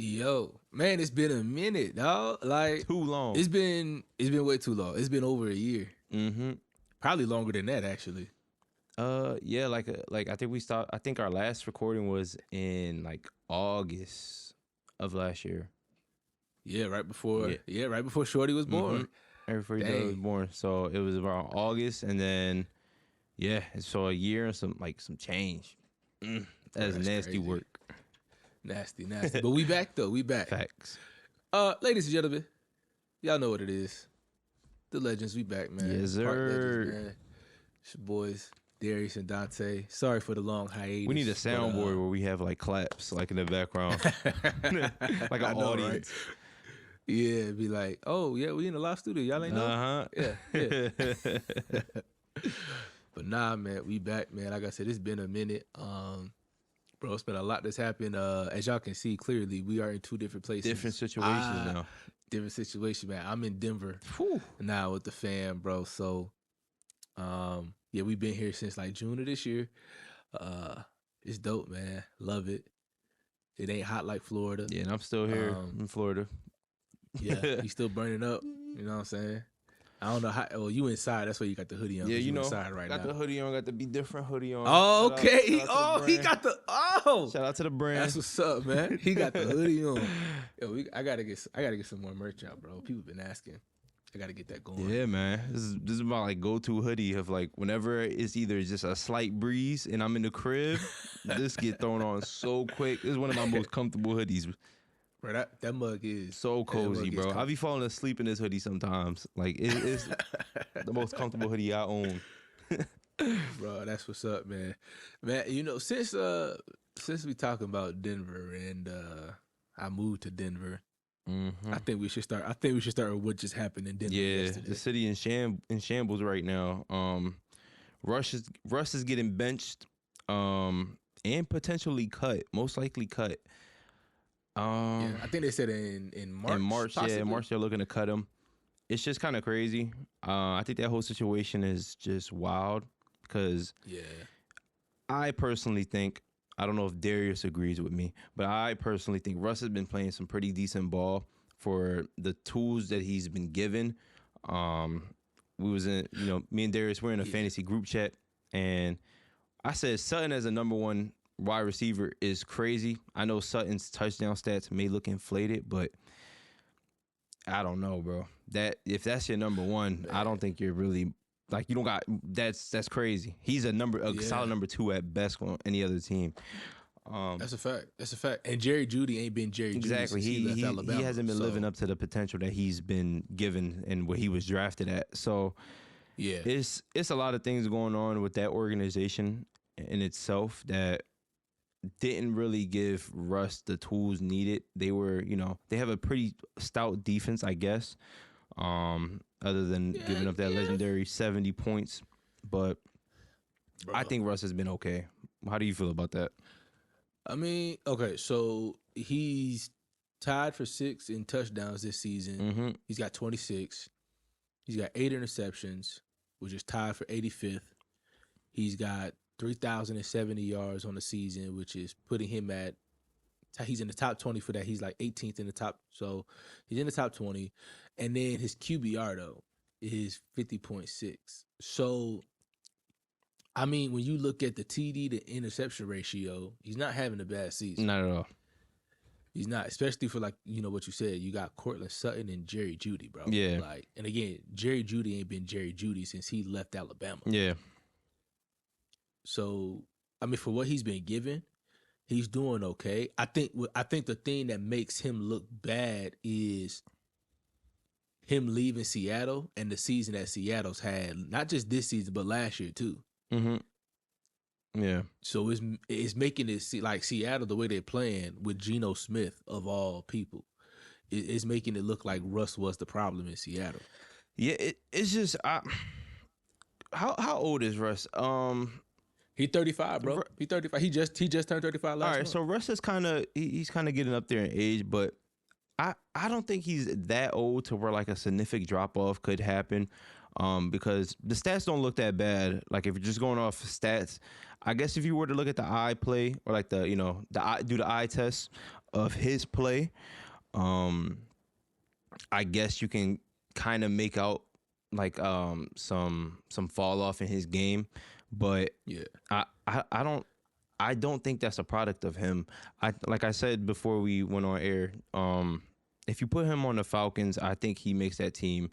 Yo, man, it's been a minute, dog. Like Too long. it's been way too long. It's been over a year. Mm-hmm. Probably longer than that, actually. Yeah, like I think we stopped. I think our last recording was in like August of last year. Yeah, right before. Yeah. Yeah, right before Shorty was born. Right before he was born. So it was around August, and then so a year and some change. That's nasty crazy. work. Nasty. But we back though. We back. Facts. Ladies and gentlemen, y'all know what it is. The legends, we back, man. Yes, Park sir. Legends, man. It's your boys, Darius and Dante. Sorry for the long hiatus. We need a soundboard where we have like claps, like in the background, like an audience. Right? Yeah, it'd be like, oh yeah, we in the live studio. Y'all ain't know. Yeah. But nah, man, we back, man. Like I said, it's been a minute. Bro, it's been a lot that's happened. As y'all can see clearly, we are in two different places. Different situations now. Different situation, man. I'm in Denver now with the fam, bro. So, yeah, we've been here since like June of this year. It's dope, man. Love it. It ain't hot like Florida. Yeah, and I'm still here in Florida. Yeah, you still burning up. You know what I'm saying? I don't know how. Well, you inside. That's why you got the hoodie on. Yeah, you know, inside right got now. the hoodie on. Got the Be Different hoodie on. Oh, okay. Shout out He got the. Oh, shout out to the brand. That's what's up, man. He got the hoodie on. Yo, I gotta get some more merch out, bro. People been asking. I gotta get that going. Yeah, man. This is my like go-to hoodie of like whenever it's either just a slight breeze and I'm in the crib, this get thrown on so quick. This is one of my most comfortable hoodies. Bro, that mug is so cozy, bro. I be falling asleep in this hoodie sometimes. Like it's the most comfortable hoodie I own. Bro, that's what's up, man. Man, you know, since we talking about Denver and I moved to Denver, I think we should start with what just happened in Denver. Yeah, yesterday. the city in shambles right now. Russ is getting benched, and potentially cut. Most likely cut. Yeah, I think they said in March. In March, possibly. yeah, in March they're looking to cut him. It's just kind of crazy. I think that whole situation is just wild because I personally think, I don't know if Darius agrees with me, but I personally think Russ has been playing some pretty decent ball for the tools that he's been given. We was in, me and Darius were in a fantasy group chat, and I said Sutton as a number one wide receiver is crazy. I know Sutton's touchdown stats may look inflated, but I don't know, bro. That if that's your number one, I don't think you're really like you don't got that's crazy. He's a solid number two at best on any other team. That's a fact. And Jerry Jeudy ain't been Jerry Jeudy. Exactly. He left Alabama, he hasn't been living up to the potential that he's been given and what he was drafted at. So yeah, it's a lot of things going on with that organization in itself that didn't really give Russ the tools needed. They were, they have a pretty stout defense, I guess, other than giving up that legendary 70 points. But I think Russ has been okay. How do you feel about that? I mean, okay, so he's tied for 6 in touchdowns this season. He's got 26. He's got 8 interceptions, which is tied for 85th. He's got 3,070 yards on the season, which is putting him he's in the top 20 for that. He's like 18th in the top. So he's in the top 20. And then his QBR, though, is 50.6. So, I mean, when you look at the TD to interception ratio, he's not having a bad season. Not at all. He's not, especially for like, what you said. You got Cortland Sutton and Jerry Jeudy, bro. Yeah. Like, and again, Jerry Jeudy ain't been Jerry Jeudy since he left Alabama. Yeah. So, I mean, for what he's been given, he's doing okay. I think the thing that makes him look bad is him leaving Seattle and the season that Seattle's had, not just this season, but last year too. Yeah. So it's making it like Seattle, the way they're playing with Geno Smith of all people, it's making it look like Russ was the problem in Seattle. Yeah, it's just how old is Russ? He 35, bro. He 35. He just turned 35 last month. All right, so Russ is he's kind of getting up there in age, but I don't think he's that old to where like a significant drop off could happen. Because the stats don't look that bad. Like if you're just going off stats, I guess if you were to look at the eye play or like the eye test, of his play, I guess you can kind of make out like some fall off in his game, but Yeah. I don't think that's a product of him. Like I said before we went on air, if you put him on the Falcons, I think he makes that team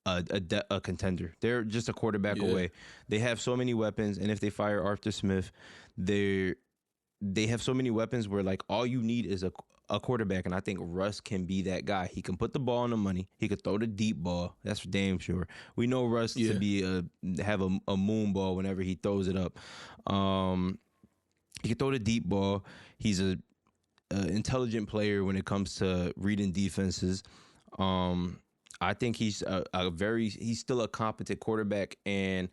a contender. They're just a quarterback away. They have so many weapons, and if they fire Arthur Smith, they have so many weapons where like all you need is a quarterback, and I think Russ can be that guy. He can put the ball on the money. He could throw the deep ball. That's for damn sure. We know Russ to be have a moon ball whenever he throws it up. He can throw the deep ball. He's a intelligent player when it comes to reading defenses. I think he's he's still a competent quarterback, and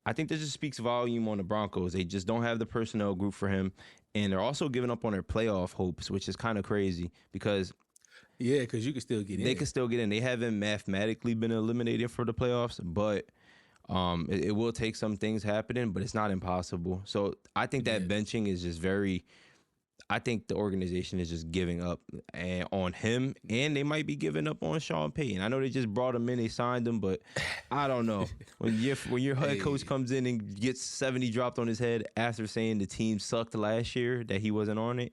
I think that just speaks volume on the Broncos. They just don't have the personnel group for him, and they're also giving up on their playoff hopes, which is kind of crazy because because you can still get in. They can still get in. They haven't mathematically been eliminated for the playoffs, but it will take some things happening, but it's not impossible. So I think that benching is just I think the organization is just giving up on him, and they might be giving up on Sean Payton. I know they just brought him in, they signed him, but I don't know. When your head coach comes in and gets 70 dropped on his head after saying the team sucked last year, that he wasn't on it,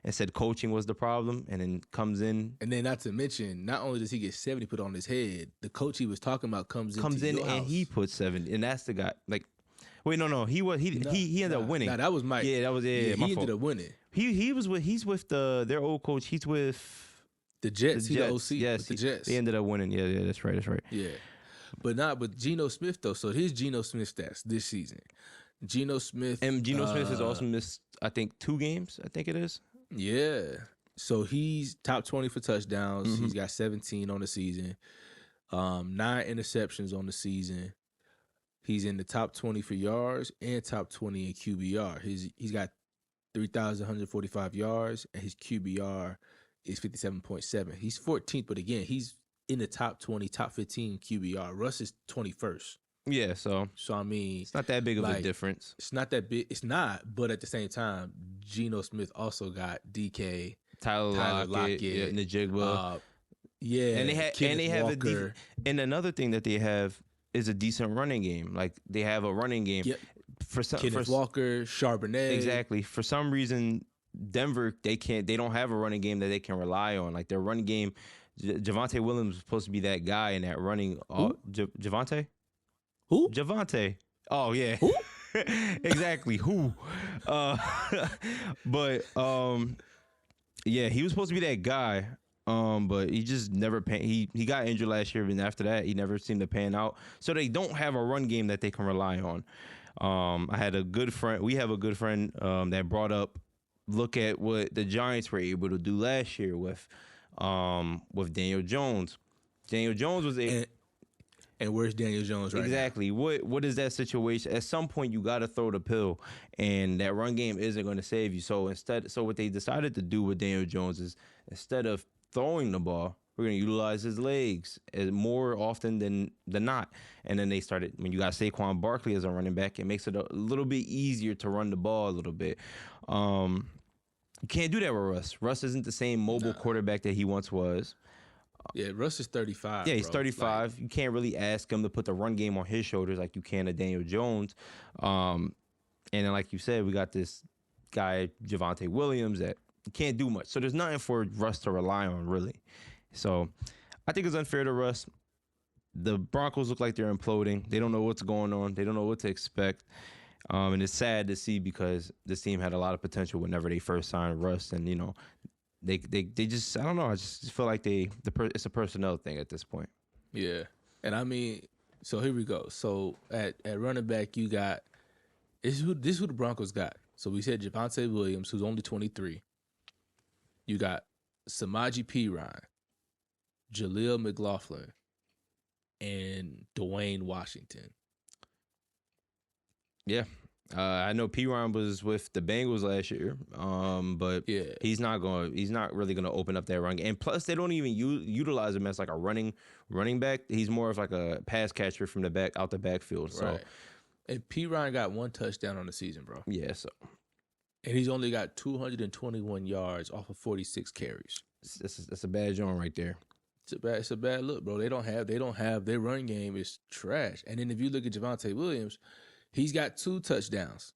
and said coaching was the problem, and then comes in. And then not to mention, not only does he get 70 put on his head, the coach he was talking about comes in and house. He puts 70, and that's the guy. Like, wait, no, he ended up winning. Nah, that was Mike. Yeah, that was he ended up winning. He's with their old coach. He's with the Jets. He's the OC. Yes, the Jets. They ended up winning. Yeah, that's right. Yeah, but Geno Smith though. So here's Geno Smith stats this season. Geno Smith has also missed, I think, 2 games. I think it is. Yeah. So he's top 20 for touchdowns. Mm-hmm. He's got 17 on the season. 9 interceptions on the season. He's in the top 20 for yards and top 20 in QBR. He's got 3,145 yards, and his QBR is 57.7. He's 14th, but again, he's in the top 20, top 15 QBR. Russ is 21st. Yeah, so I mean, it's not that big of a difference. It's not that big. It's not, but at the same time, Geno Smith also got DK, Tyler Lockett, Najigba. And another thing that they have is a decent running game. Like, they have a running game. Yep. Kenneth Walker, Charbonnet. Exactly. For some reason, Denver, they don't have a running game that they can rely on. Like, their running game, Javonte Williams was supposed to be that guy in that running. Javonte? Who? Javonte. Oh, yeah. Who? Exactly. Who? But he was supposed to be that guy. But he just never he got injured last year, and after that, he never seemed to pan out. So they don't have a run game that they can rely on. I had a good friend. We have a good friend that brought up, look at what the Giants were able to do last year with Daniel Jones. Daniel Jones was and where's Daniel Jones right exactly now? What is that situation? At some point, you got to throw the pill, and that run game isn't going to save you. So what they decided to do with Daniel Jones is, instead of throwing the ball, we're going to utilize his legs more often than not. And then they started, when you got Saquon Barkley as a running back, it makes it a little bit easier to run the ball a little bit. You can't do that with Russ. Russ isn't the same mobile quarterback that he once was. Yeah, Russ is 35. Yeah, he's 35. Like, you can't really ask him to put the run game on his shoulders like you can to Daniel Jones. And then, like you said, we got this guy, Javonte Williams, that can't do much. So there's nothing for Russ to rely on, really. So I think it's unfair to Russ. The Broncos look like they're imploding. They don't know what's going on. They don't know what to expect. And it's sad to see, because this team had a lot of potential whenever they first signed Russ. And, they just, I don't know. I just feel like it's a personnel thing at this point. Yeah. And I mean, so here we go. So at running back, you got, this is who the Broncos got. So we said Javonte Williams, who's only 23. You got Samaje Perine, Jaleel McLaughlin, and Dwayne Washington. Yeah. I know Perine was with the Bengals last year, but he's not really going to open up that run game. And plus, they don't even utilize him as like a running back. He's more of like a pass catcher from out the backfield. So, right. And Perine got 1 touchdown on the season, bro. Yeah. So, And he's only got 221 yards off of 46 carries. That's a bad joint right there. It's a bad look, bro. They don't have their run game is trash. And then if you look at Javonte Williams, he's got 2 touchdowns.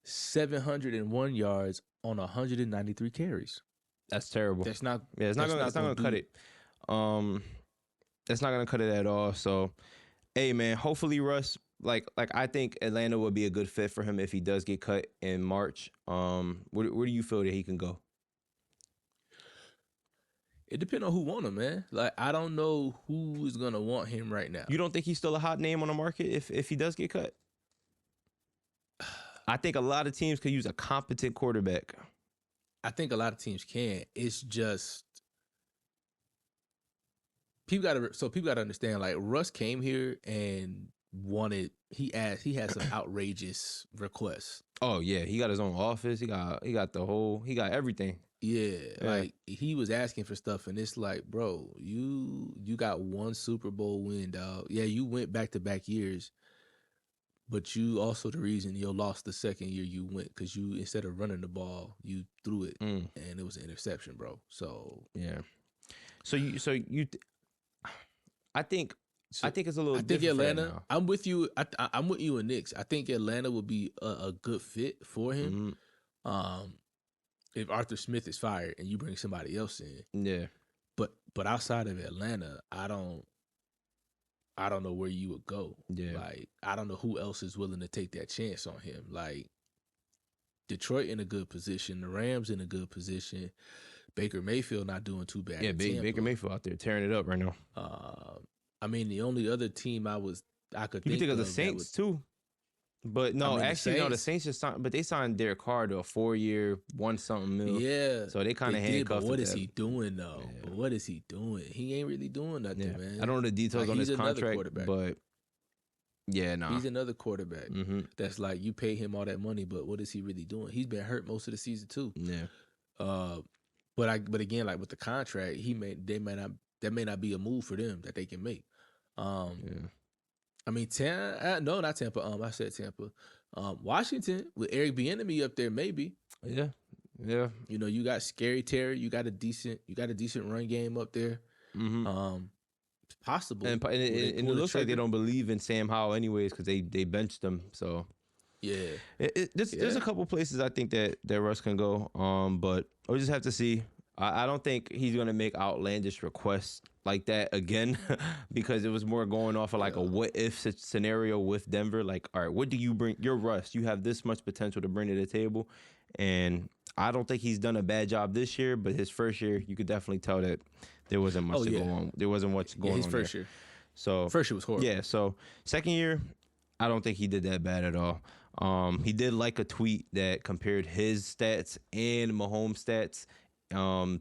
701 yards on 193 carries. That's terrible. That's not. Yeah, it's not gonna cut it. That's not gonna cut it at all. So, hey, man. Hopefully, Russ. Like I think Atlanta would be a good fit for him if he does get cut in March. Where do you feel that he can go? It depends on who want him, man. Like, I don't know who is gonna want him right now. You don't think he's still a hot name on the market if he does get cut? I think a lot of teams could use a competent quarterback. I think a lot of teams can. It's just people gotta understand. Like, Russ came here and wanted. He had some outrageous requests. Oh yeah, he got his own office. He got everything. Yeah, like he was asking for stuff, and it's like, bro, you got 1 Super Bowl win, dog. Yeah, you went back-to-back years, but you also the reason you lost the second year you went because you, instead of running the ball, you threw it, and it was an interception, bro. So yeah, I think it's a little. I think different Atlanta. now. I'm with you. I'm with you and Knicks. I think Atlanta would be a good fit for him. If Arthur Smith is fired and you bring somebody else in. Yeah. But outside of Atlanta, I don't know where you would go. Yeah. Like, I don't know who else is willing to take that chance on him. Like, Detroit in a good position, the Rams in a good position, Baker Mayfield not doing too bad. Yeah, Baker Mayfield out there tearing it up right now. I mean, the only other team I could think you think of the Saints too. But no, the Saints just signed, but they signed Derek Carr to a 4-year, 1-something mil. Yeah. So they kind of handcuffed him. But what is he doing though? Yeah. But what is he doing? He ain't really doing nothing, man. I don't know the details on his contract, but yeah, no. He's another quarterback that's like, you pay him all that money, but what is he really doing? He's been hurt most of the season too. Yeah. But again, like with the contract, that may not be a move for them that they can make. I mean, no, not Tampa. I said Tampa. Washington with Eric Bieniemy up there, maybe. Yeah. You know, you got Scary Terry. You got a decent run game up there. It's possible. And it looks like they don't believe in Sam Howell anyways because they benched him. So yeah, there's a couple places I think that Russ can go. But we'll just have to see. I don't think he's gonna make outlandish requests like that again because it was more going off of like a what if scenario with Denver. Like, all right, what do you bring? You're Russ. You have this much potential to bring to the table, and I don't think he's done a bad job this year. But his first year, you could definitely tell that there wasn't much to go on. There wasn't much going on. His first year. So first year was horrible. Yeah. So second year, I don't think he did that bad at all. He did like a tweet that compared his stats and Mahomes' stats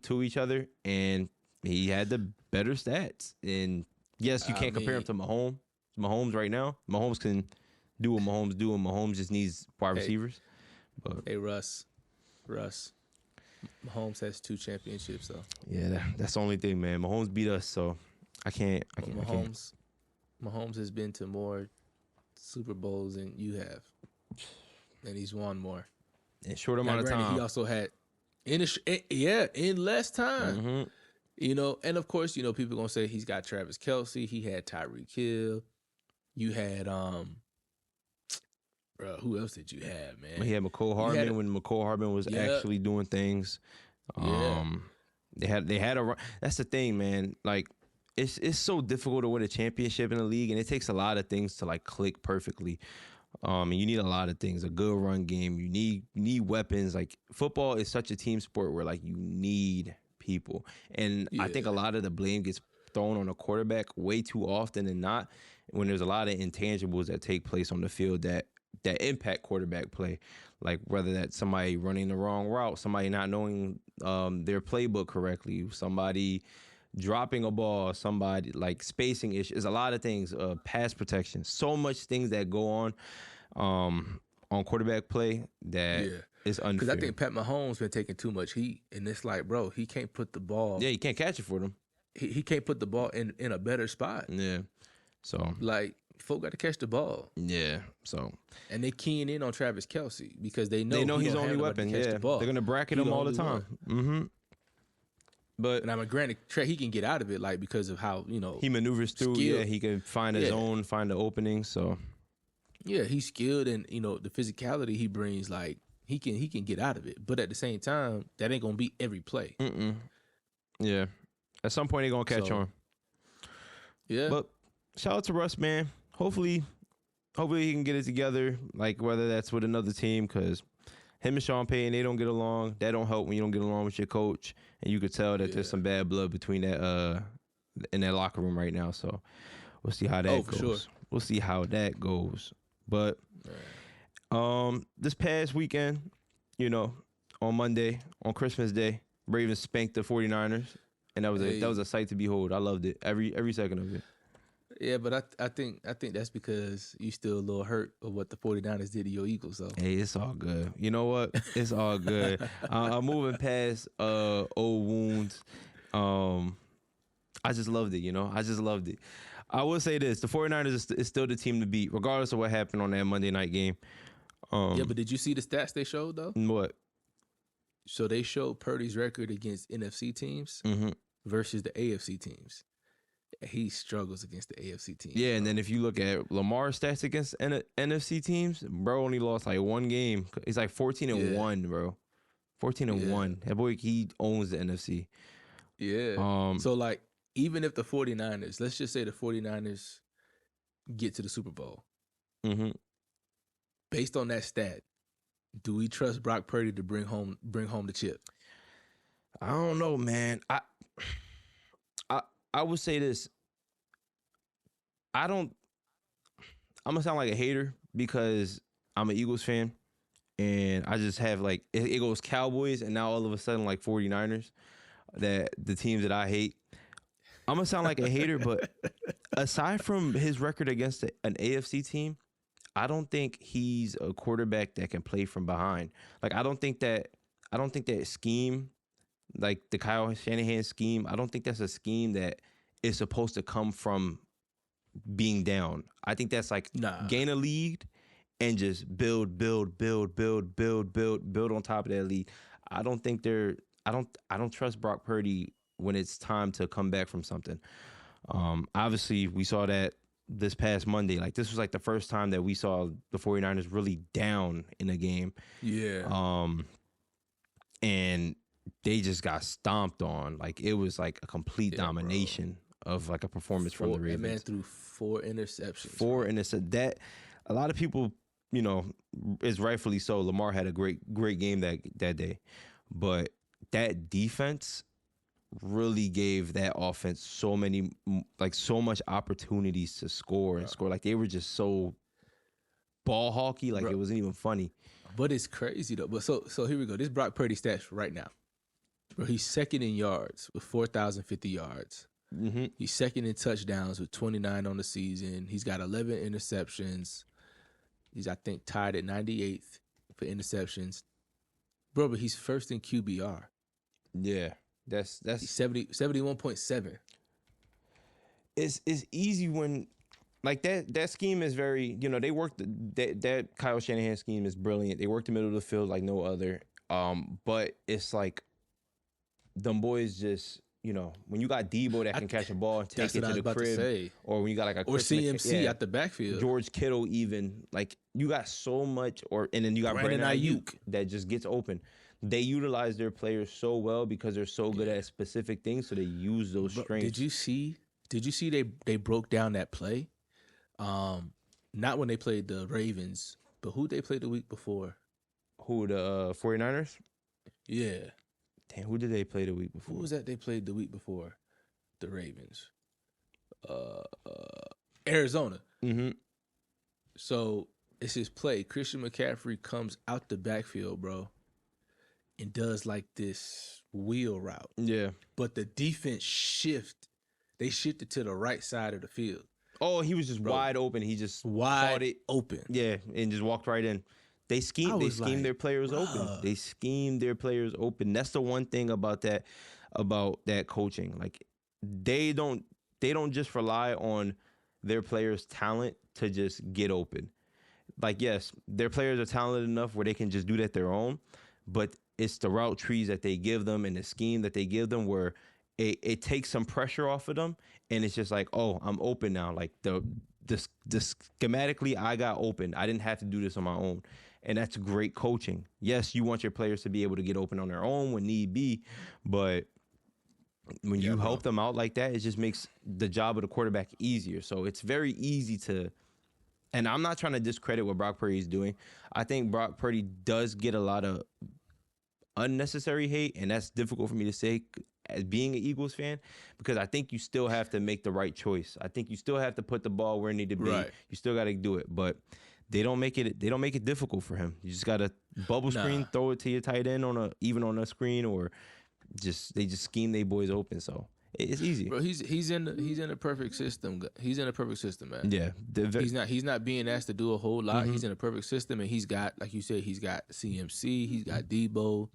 to each other, and he had the better stats. And yes, you can't compare him to Mahomes right now. Mahomes can do what Mahomes do, and Mahomes just needs wide receivers. But hey, Russ, Mahomes has 2 championships though. Yeah, that's the only thing, man. Mahomes beat us, so I can't. Mahomes has been to more Super Bowls than you have, and he's won more in short amount of time. He also had in less time. You know, and of course, you know, people gonna say he's got Travis Kelce. He had Tyreek Hill. You had who else did you have, man? He had McCole Hardman when McCole Hardman was actually doing things. They had a. That's the thing, man. Like, it's so difficult to win a championship in the league, and it takes a lot of things to like click perfectly. And you need a lot of things, a good run game. You need weapons. Like, football is such a team sport where like you need people. And I think a lot of the blame gets thrown on a quarterback way too often than not, when there's a lot of intangibles that take place on the field that impact quarterback play. Like whether that's somebody running the wrong route, somebody not knowing their playbook correctly, somebody dropping a ball, somebody like spacing issues, a lot of things, pass protection, so much things that go on quarterback play that is unfair. Because I think Pat Mahomes been taking too much heat, and it's like, bro, he can't put the ball. Yeah, he can't catch it for them. He can't put the ball in a better spot. Yeah. So like folk got to catch the ball. Yeah, so. And they keying in on Travis Kelce because they know he's the only weapon. Yeah, they're going to bracket him all the time. Mm-hmm. But and granted, he can get out of it, like, because of how, he maneuvers through. skilled. Yeah, he can find his own, find the opening. So yeah, he's skilled, and the physicality he brings, like, he can get out of it. But at the same time, that ain't gonna be every play. Yeah, at some point they're gonna catch on. Yeah, but shout out to Russ, man. Hopefully he can get it together. Like, whether that's with another team, because him and Sean Payton, they don't get along. That don't help when you don't get along with your coach, and you could tell that there's some bad blood between that in that locker room right now. So we'll see how that goes. Sure. We'll see how that goes. But this past weekend, on Monday, on Christmas Day, Ravens spanked the 49ers, and that was a sight to behold. I loved it, every second of it. Yeah, but I think that's because you still a little hurt of what the 49ers did to your Eagles, though. Hey, it's all good. You know what? It's all good. I'm moving past old wounds. I just loved it, I just loved it. I will say this: the 49ers is still the team to beat, regardless of what happened on that Monday night game. Yeah, but did you see the stats they showed, though? What? So they showed Purdy's record against NFC teams versus the AFC teams. He struggles against the AFC teams. Yeah, and then if you look at Lamar's stats against NFC teams, bro only lost like one game. He's like 14-1, bro. 14-1. That boy, he owns the NFC. Yeah. So, like, even if the 49ers, let's just say the 49ers get to the Super Bowl, based on that stat, do we trust Brock Purdy to bring home the chip? I don't know, man. I would say this. I'm gonna sound like a hater because I'm an Eagles fan, and I just have, like, it goes Cowboys, and now all of a sudden, like, 49ers, that the teams that I hate. I'm gonna sound like a hater, but aside from his record against an AFC team, I don't think he's a quarterback that can play from behind. Like, I don't think that scheme, like the Kyle Shanahan scheme, I don't think that's a scheme that is supposed to come from being down. I think that's like gain a lead and just build on top of that lead. I don't trust Brock Purdy when it's time to come back from something. Obviously, we saw that this past Monday. Like, this was like the first time that we saw the 49ers really down in a game. Yeah. And they just got stomped on. Like, it was like a complete domination of, like, a performance from the Ravens. That man threw 4 interceptions. 4 interceptions. That, a lot of people, is rightfully so. Lamar had a great game that day. But that defense really gave that offense so much opportunities to score and score. Like, they were just so ball hawky, like, it wasn't even funny. But it's crazy, though. But so here we go. This Brock Purdy stats right now. Bro, he's second in yards with 4,050 yards. He's second in touchdowns with 29 on the season. He's got 11 interceptions. He's, I think, tied at 98th for interceptions. Bro, but he's first in QBR. Yeah. That's 71.7. It's easy when, like, that scheme is very, they work that Kyle Shanahan scheme is brilliant. They work the middle of the field like no other. But it's like them boys just, when you got Debo that can catch a ball and take it to the crib, or when you got like a CMC at the backfield, George Kittle, even, like, you got so much, and then you got Brandon Ayuk that just gets open. They utilize their players so well because they're so good at specific things, so they use those strengths. Did you see they broke down that play? Not when they played the Ravens, but who they played the week before? Who, the 49ers? Yeah. Damn, who did they play the week before? Who was that they played the week before? The Ravens. Arizona. So it's his play. Christian McCaffrey comes out the backfield, bro, and does like this wheel route. Yeah. But the defense they shifted to the right side of the field. Oh, he was just wide open. He just caught it open. Yeah, and just walked right in. They schemed their players open. They schemed their players open. That's the one thing about that coaching. Like, they don't just rely on their players' talent to just get open. Like, yes, their players are talented enough where they can just do that their own, but it's the route trees that they give them and the scheme that they give them where it takes some pressure off of them, and it's just like, oh, I'm open now. Like the schematically, I got open. I didn't have to do this on my own, and that's great coaching. Yes, you want your players to be able to get open on their own when need be, but when you help them out like that, it just makes the job of the quarterback easier. So it's very easy to. And I'm not trying to discredit what Brock Purdy is doing. I think Brock Purdy does get a lot of unnecessary hate, and that's difficult for me to say as being an Eagles fan, because I think you still have to make the right choice. I think you still have to put the ball where it need to be. Right. You still got to do it, but they don't make it difficult for him. You just got to bubble screen, throw it to your tight end even on a screen, or they just scheme they boys open. So it's easy. Bro, he's in a perfect system. He's in a perfect system, man. Yeah. He's not being asked to do a whole lot. He's in a perfect system, and he's got, like you said, he's got CMC, he's got Debo,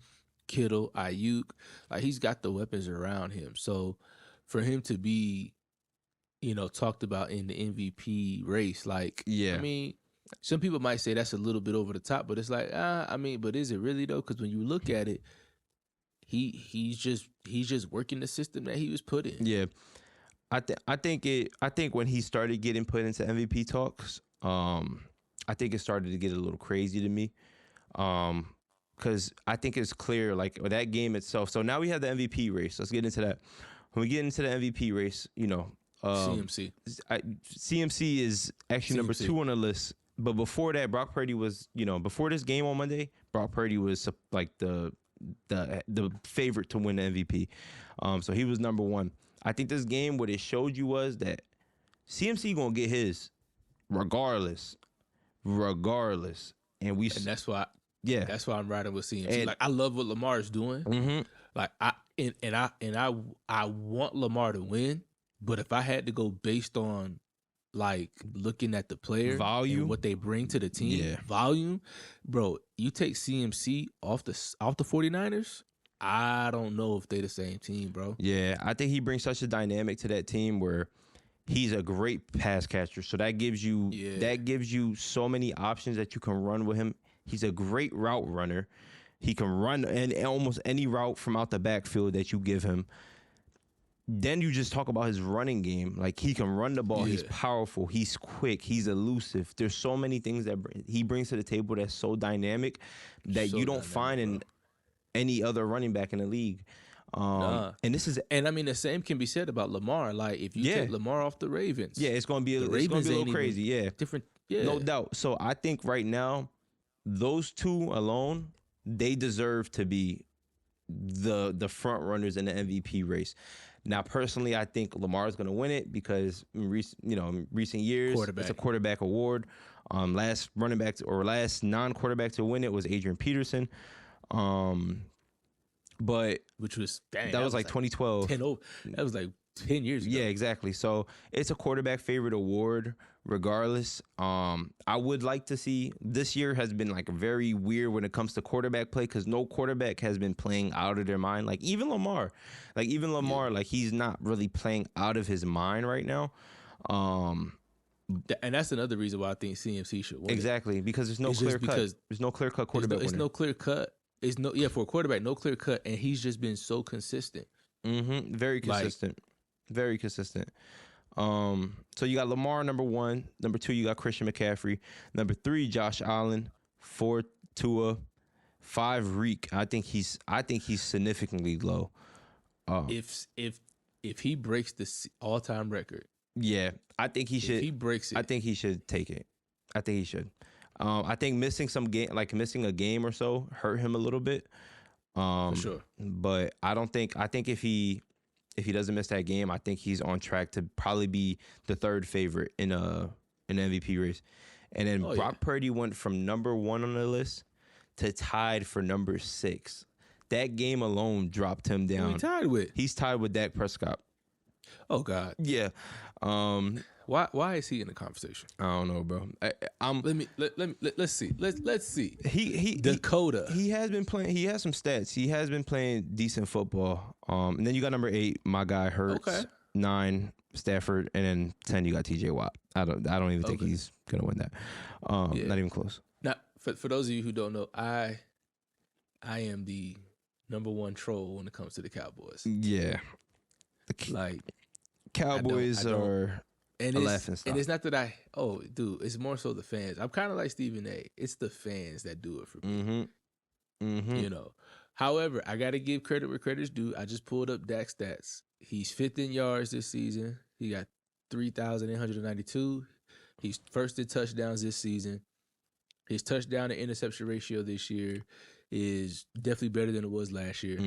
Kittle, Ayuk. Like, he's got the weapons around him. So for him to be, talked about in the MVP race, like, I mean, some people might say that's a little bit over the top, but it's like, but is it really though? Because when you look at it, he's just working the system that he was put in. Yeah, I think when he started getting put into MVP talks, I think it started to get a little crazy to me, because I think it's clear, like, that game itself. So now we have the MVP race. Let's get into that. When we get into the MVP race, CMC. CMC is actually number 2 on the list. But before that, Brock Purdy was, before this game on Monday, Brock Purdy was like the favorite to win the MVP. So he was number 1. I think this game, what it showed you was that CMC gonna get his regardless. And that's why I'm riding with CMC. And, like, I love what Lamar is doing. Mm-hmm. Like, I want Lamar to win, but if I had to go based on, like, looking at the player volume and what they bring to the team, volume, bro, you take CMC off the 49ers, I don't know if they the same team, bro. Yeah, I think he brings such a dynamic to that team where he's a great pass catcher. So that gives you so many options that you can run with him. He's a great route runner. He can run almost any route from out the backfield that you give him. Then you just talk about his running game. Like, he can run the ball. Yeah. He's powerful. He's quick. He's elusive. There's so many things that he brings to the table that's so dynamic that you don't find in any other running back in the league. And I mean, the same can be said about Lamar. Like, if you take Lamar off the Ravens, it's gonna be a little crazy. Yeah, different. Yeah, no doubt. So I think right now, those two alone, they deserve to be the front runners in the MVP race. Now, personally, I think Lamar is going to win it because in recent years, it's a quarterback award. Last non-quarterback to win it was Adrian Peterson. But which was that was like 2012. That was like 10 years ago. Yeah, exactly. So it's a quarterback favorite award regardless. I would like to see, this year has been like very weird when it comes to quarterback play because no quarterback has been playing out of their mind. Like even Lamar, like he's not really playing out of his mind right now. And that's another reason why I think CMC should win. Exactly, because there's no clear cut. There's no clear cut quarterback. It's no clear cut. For a quarterback, no clear cut, and he's just been so consistent. Mm-hmm. Very consistent. Very consistent. So you got Lamar number 1, number 2 you got Christian McCaffrey, number 3 Josh Allen, 4 Tua, 5 Reek. I think he's significantly low. If he breaks the all-time record, I think he should. If he breaks it, I think he should take it. I think he should. I think missing a game or so hurt him a little bit. For sure. But I think if he doesn't miss that game, I think he's on track to probably be the 3rd favorite in an MVP race. And then Brock Purdy went from number 1 on the list to tied for number 6. That game alone dropped him down. Who he tied with? He's tied with Dak Prescott. Oh God. Yeah. Why is he in the conversation? I don't know, bro. Let's see. Let's see. Dakota. He has been playing. He has some stats. He has been playing decent football. And then you got number 8, my guy Hurts. Okay. 9 Stafford, and then 10 you got TJ Watt. I don't even think he's gonna win that. Not even close. Now, for those of you who don't know, I am the number one troll when it comes to the Cowboys. Yeah, like Cowboys are a laughing stock. And it's not that it's more so the fans. I'm kind of like Stephen A. It's the fans that do it for me. You know. However, I got to give credit where credit's due. I just pulled up Dak's stats. He's 5th in yards this season. He got 3,892. He's first in touchdowns this season. His touchdown to interception ratio this year is definitely better than it was last year.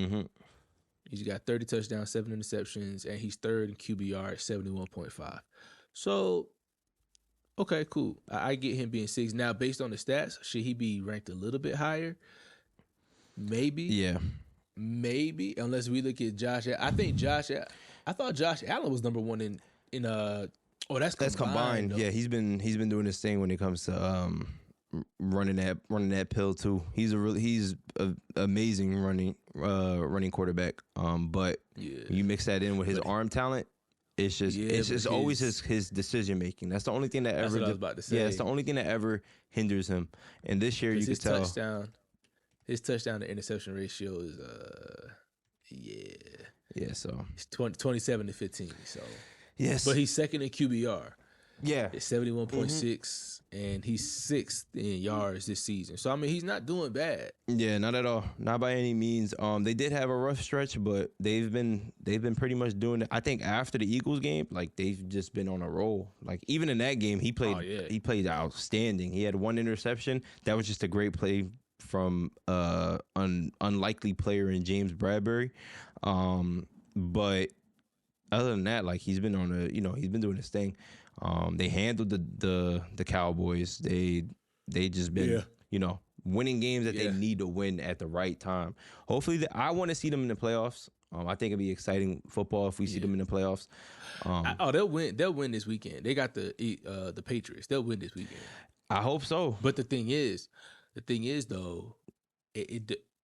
He's got 30 touchdowns, 7 interceptions, and he's 3rd in QBR at 71.5. So, okay, cool. I get him being 6. Now, based on the stats, should he be ranked a little bit higher? Maybe. Yeah. Maybe, unless we look at Josh. I thought Josh Allen was number 1 in that's combined. Yeah, he's been doing this thing when it comes to running that pill too. He's a amazing running quarterback. But you mix that in with his arm talent, it's just it's always his decision making. That's the only thing that ever. That's what I was about to say. Yeah, it's the only thing that ever hinders him. And this year you could tell his touchdown to interception ratio is so it's 27 to 15. So yes, but he's 2nd in QBR. Yeah, it's 71.6, and he's 6th in yards this season. So I mean, he's not doing bad. Yeah, not at all, not by any means. They did have a rough stretch, but they've been pretty much doing it. I think after the Eagles game, like they've just been on a roll. Like even in that game, he played outstanding. He had 1 interception. That was just a great play from unlikely player in James Bradbury. But other than that, like he's been doing his thing. They handled the Cowboys. They just been winning games that they need to win at the right time. Hopefully, I want to see them in the playoffs. I think it'd be exciting football if we see them in the playoffs. They'll win. They'll win this weekend. They got the Patriots. They'll win this weekend. I hope so. But the thing is though,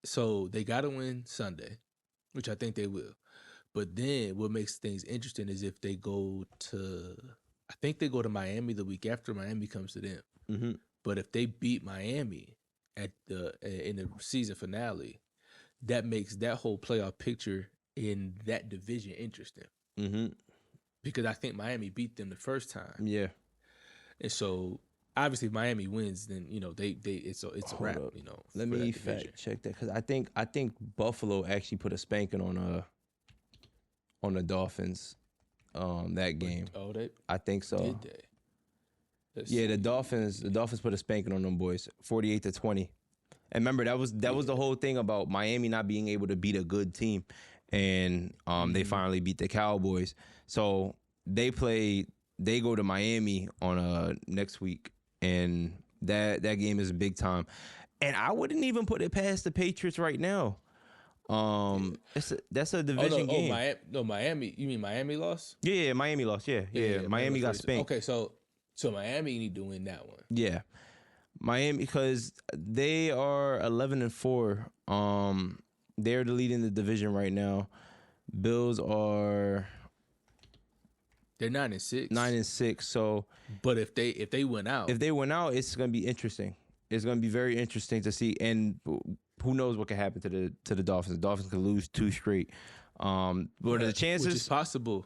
so they got to win Sunday, which I think they will. But then what makes things interesting is if they go to. I think they go to Miami the week after Miami comes to them. But if they beat Miami in the season finale, that makes that whole playoff picture in that division interesting. Because I think Miami beat them the first time. Yeah, and so obviously if Miami wins, then it's a wrap. Up. Let me fact check that because I think Buffalo actually put a spanking on the Dolphins. That game. I think so. Did The they? Dolphins put a spanking on them boys, 48-20. And remember that was the whole thing about Miami not being able to beat a good team, and they finally beat the Cowboys. So they go to Miami on next week, and that game is big time. And I wouldn't even put it past the Patriots right now. That's a division game. Miami. You mean Miami lost? Yeah, Miami lost. Yeah. Miami got spanked. Okay, so Miami need to win that one. Yeah, Miami because they are 11-4. They're the lead in the division right now. Bills are. They're 9-6. 9-6. So, but if they win out, it's gonna be interesting. It's gonna be very interesting to see and. Who knows what could happen to the Dolphins? The Dolphins could lose 2 straight. What are the chances? Which is possible.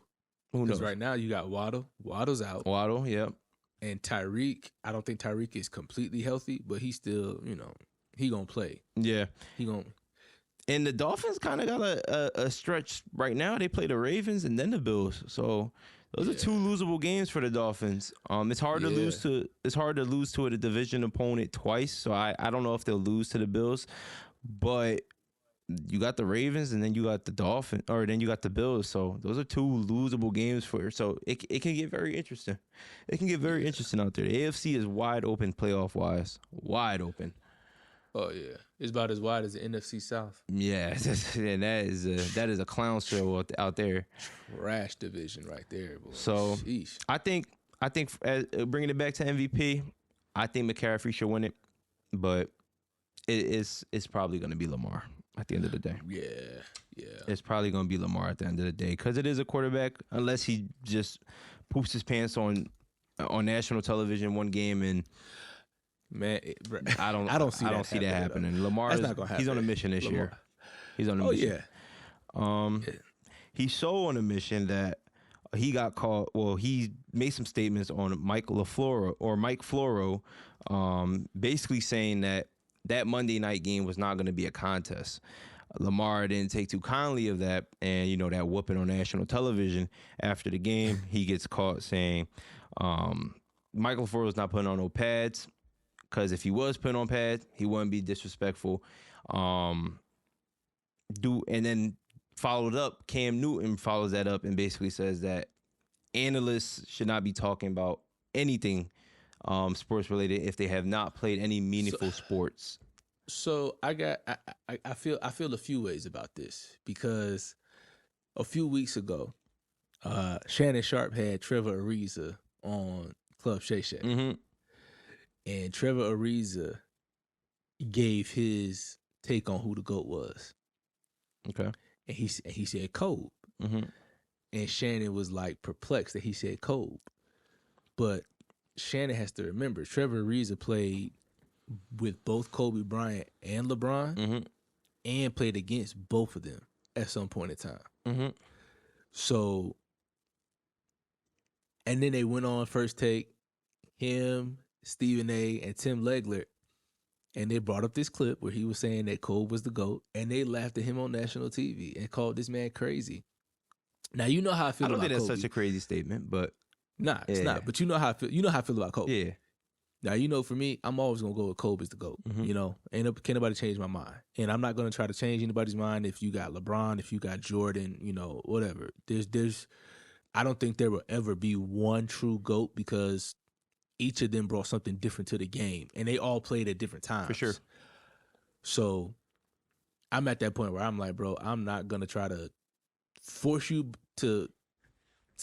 Who knows? Because right now you got Waddle. Waddle's out. Waddle, yep. And Tyreek. I don't think Tyreek is completely healthy, but he's still, he gonna play. Yeah, he gonna. And the Dolphins kind of got a stretch right now. They play the Ravens and then the Bills. So those are 2 losable games for the Dolphins. It's hard to lose to a division opponent twice. So I don't know if they'll lose to the Bills, but you got the Ravens and then you got the Dolphins, or then you got the Bills. So those are 2 losable games so it can get very interesting. It can get very interesting out there. The AFC is wide open playoff wise, wide open. Oh yeah, it's about as wide as the NFC South. Yeah, and that is a clown show out there. Trash division right there, boy. So sheesh. I think bringing it back to MVP, I think McCaffrey should win it, but it's probably going to be Lamar. at the end of the day. Yeah. It's probably going to be Lamar at the end of the day because it is a quarterback, unless he just poops his pants on national television one game and man, I don't see that happening. Lamar he's on a mission this year. He's on a mission. He's so on a mission that he got called. Well, he made some statements on Mike Floro, basically saying that Monday night game was not going to be a contest. Lamar didn't take too kindly of that, and that whooping on national television after the game, he gets caught saying, Michael Floro's not putting on no pads, because if he was putting on pads, he wouldn't be disrespectful. And then followed up, Cam Newton follows that up and basically says that analysts should not be talking about anything sports related if they have not played any meaningful sports. So I feel a few ways about this, because a few weeks ago, Shannon Sharp had Trevor Ariza on Club Shay Shay. Mm-hmm. And Trevor Ariza gave his take on who the GOAT was. Okay. And he said Kobe. Mm-hmm. And Shannon was like perplexed that he said Kobe. But Shannon has to remember, Trevor Ariza played with both Kobe Bryant and LeBron, mm-hmm. and played against both of them at some point in time. Mm-hmm. So, and then they went on First Take, him, Stephen A, and Tim Legler, and they brought up this clip where he was saying that Kobe was the GOAT, and they laughed at him on national TV and called this man crazy. Now, you know how I feel about Kobe. I don't think that's such a crazy statement, but... Nah, it's not. But you know how I feel. You know how I feel about Kobe. Yeah. Now, for me, I'm always going to go with Kobe as the GOAT. Mm-hmm. Can't nobody change my mind. And I'm not going to try to change anybody's mind if you got LeBron, if you got Jordan, whatever. I don't think there will ever be one true GOAT, because each of them brought something different to the game, and they all played at different times. For sure. So I'm at that point where I'm like, bro, I'm not going to try to force you to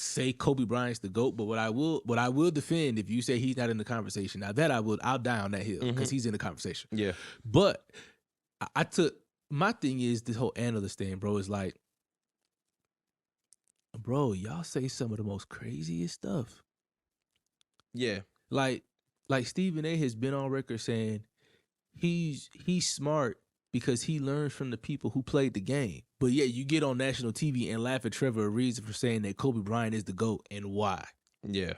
say Kobe Bryant's the GOAT, but what I will defend if you say he's not in the conversation. Now that I'll die on that hill, because he's in the conversation. Yeah. But my thing is this whole analyst thing, bro, is like, bro, y'all say some of the most craziest stuff. Yeah. Like Stephen A has been on record saying he's smart because he learns from the people who played the game. But yeah, you get on national TV and laugh at Trevor Ariza for saying that Kobe Bryant is the GOAT, and why? Yeah.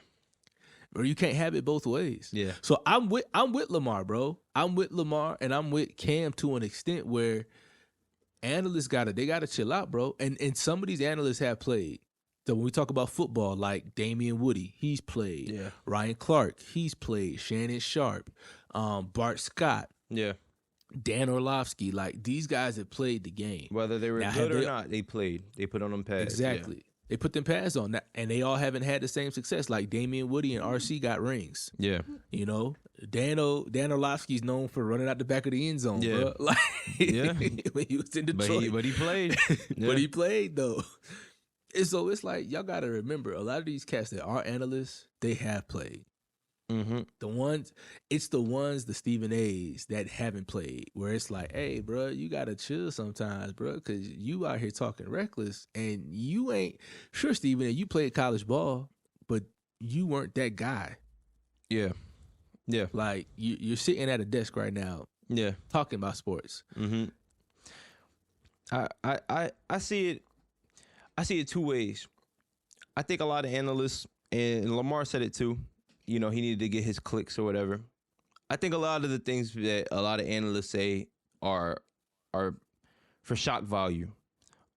Or you can't have it both ways. Yeah. So I'm with Lamar, bro. I'm with Lamar, and I'm with Cam to an extent where analysts gotta chill out, bro. And some of these analysts have played. So when we talk about football, like Damian Woody, he's played. Yeah. Ryan Clark, he's played. Shannon Sharp, Bart Scott. Yeah. Dan Orlovsky, like these guys have played the game. Whether they were good or not, they played. They put on them pads. Exactly. Yeah. They put them pads on, and they all haven't had the same success. Like Damian Woody and RC got rings. Yeah. Dan Orlovsky's known for running out the back of the end zone, bro. Like, yeah. When he was in Detroit. But he played. Yeah. But he played, though. And so it's like, y'all got to remember, a lot of these cats that are analysts, they have played. Mm-hmm. The Stephen A's that haven't played, where it's like, hey, bro, you gotta chill sometimes, bro, because you out here talking reckless, and you ain't sure, Stephen A. You played college ball, but you weren't that guy. Yeah, yeah. Like you're sitting at a desk right now, yeah, talking about sports. Mm-hmm. I see it. I see it two ways. I think a lot of analysts, and Lamar said it too, he needed to get his clicks or whatever. I think a lot of the things that a lot of analysts say are for shock value.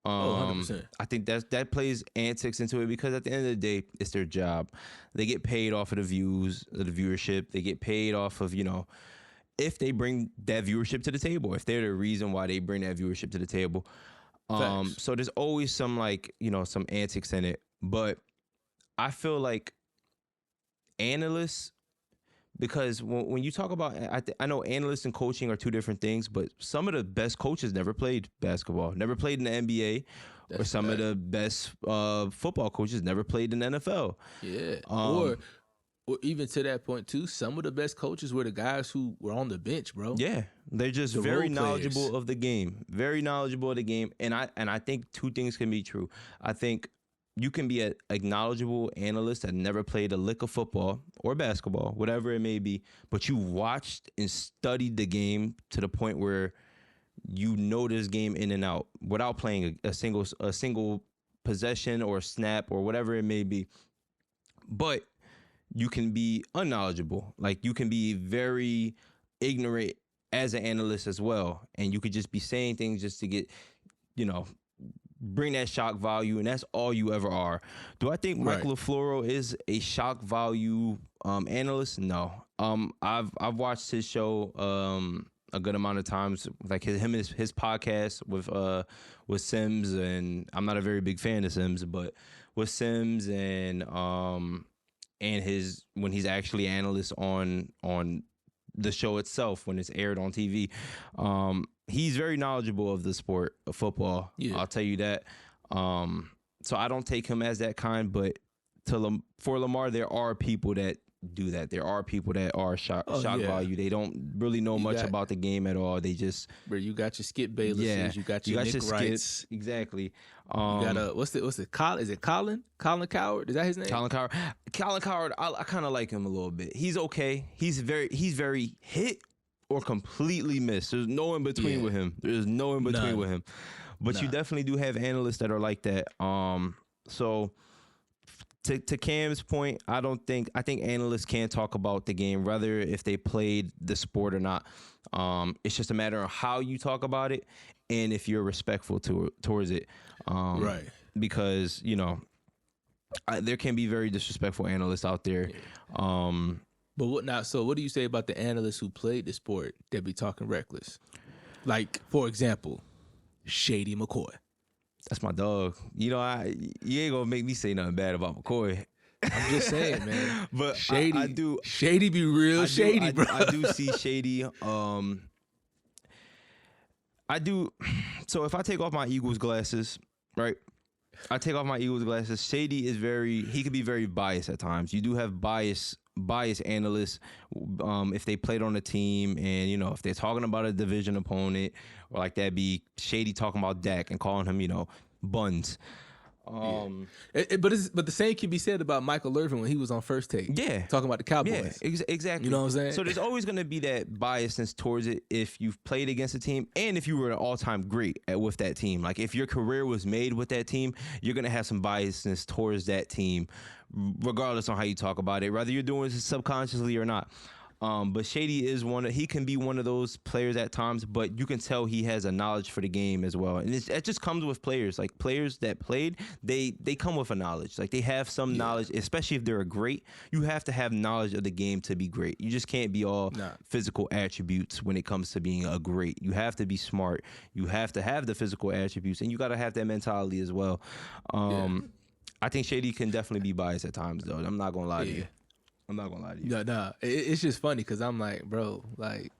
100%. I think that plays antics into it, because at the end of the day, it's their job. They get paid off of the views, the viewership. They get paid off of, if they bring that viewership to the table, if they're the reason why they bring that viewership to the table. So there's always some some antics in it. But I feel like analysts, because when you talk about, I know analysts and coaching are two different things, but some of the best coaches never played basketball, never played in the NBA, or some of the best football coaches never played in the NFL. Yeah, or even to that point too, some of the best coaches were the guys who were on the bench, bro. Yeah, they're just very knowledgeable of the game, and I think two things can be true. I think you can be a knowledgeable analyst that never played a lick of football or basketball, whatever it may be, but you watched and studied the game to the point where you know this game in and out without playing a single possession or snap or whatever it may be. But you can be unknowledgeable. Like, you can be very ignorant as an analyst as well. And you could just be saying things just to get, bring that shock value. And that's all you ever are. Do I think Mike LaFleur is a shock value analyst? No. I've watched his show a good amount of times, like his podcast with Sims, and I'm not a very big fan of Sims, but with Sims and his, when he's actually analyst on the show itself, when it's aired on TV, he's very knowledgeable of the sport of football. Yeah. I'll tell you that. So I don't take him as that kind, but for Lamar, there are people that do that. There are people that are shock value. They don't really know much about the game at all. They just, bro, you got your Skip Baylesses, you got your Nick Wrights. Exactly. You got what's it Colin? Is it Colin Cowherd? Is that his name? Colin Cowherd. I kind of like him a little bit. He's okay. He's very hit or completely miss. There's no in between with him. There's no in between with him. But you definitely do have analysts that are like that. So to Cam's point, I think analysts can talk about the game, whether if they played the sport or not. It's just a matter of how you talk about it and if you're respectful towards it. Right. Because, there can be very disrespectful analysts out there. Yeah. But what now? So what do you say about the analysts who played the sport that be talking reckless? Like, for example, Shady McCoy. That's my dog. You ain't gonna make me say nothing bad about McCoy. I'm just saying, man. But Shady, I do. Shady be real shady, bro. I do see Shady. I do. So if I take off my Eagles glasses, right? Shady is he can be very biased at times. You do have biased analysts if they played on the team, and if they're talking about a division opponent, or like that, be Shady talking about Dak and calling him buns. But the same can be said about Michael Irvin when he was on First Take. Yeah, talking about the Cowboys. Yeah, exactly. You know what I'm saying? So there's always going to be that biasness towards it if you've played against a team, and if you were an all-time great with that team. Like, if your career was made with that team, you're going to have some biasness towards that team, regardless on how you talk about it, whether you're doing it subconsciously or not. But Shady is he can be one of those players at times, but you can tell he has a knowledge for the game as well. And it just comes with players. Like, players that played, they come with a knowledge. Like, they have some knowledge, especially if they're a great. You have to have knowledge of the game to be great. You just can't be all physical attributes when it comes to being a great. You have to be smart. You have to have the physical attributes, and you got to have that mentality as well. I think Shady can definitely be biased at times, though. I'm not going to lie to you. Nah. It's just funny because I'm like, bro, like,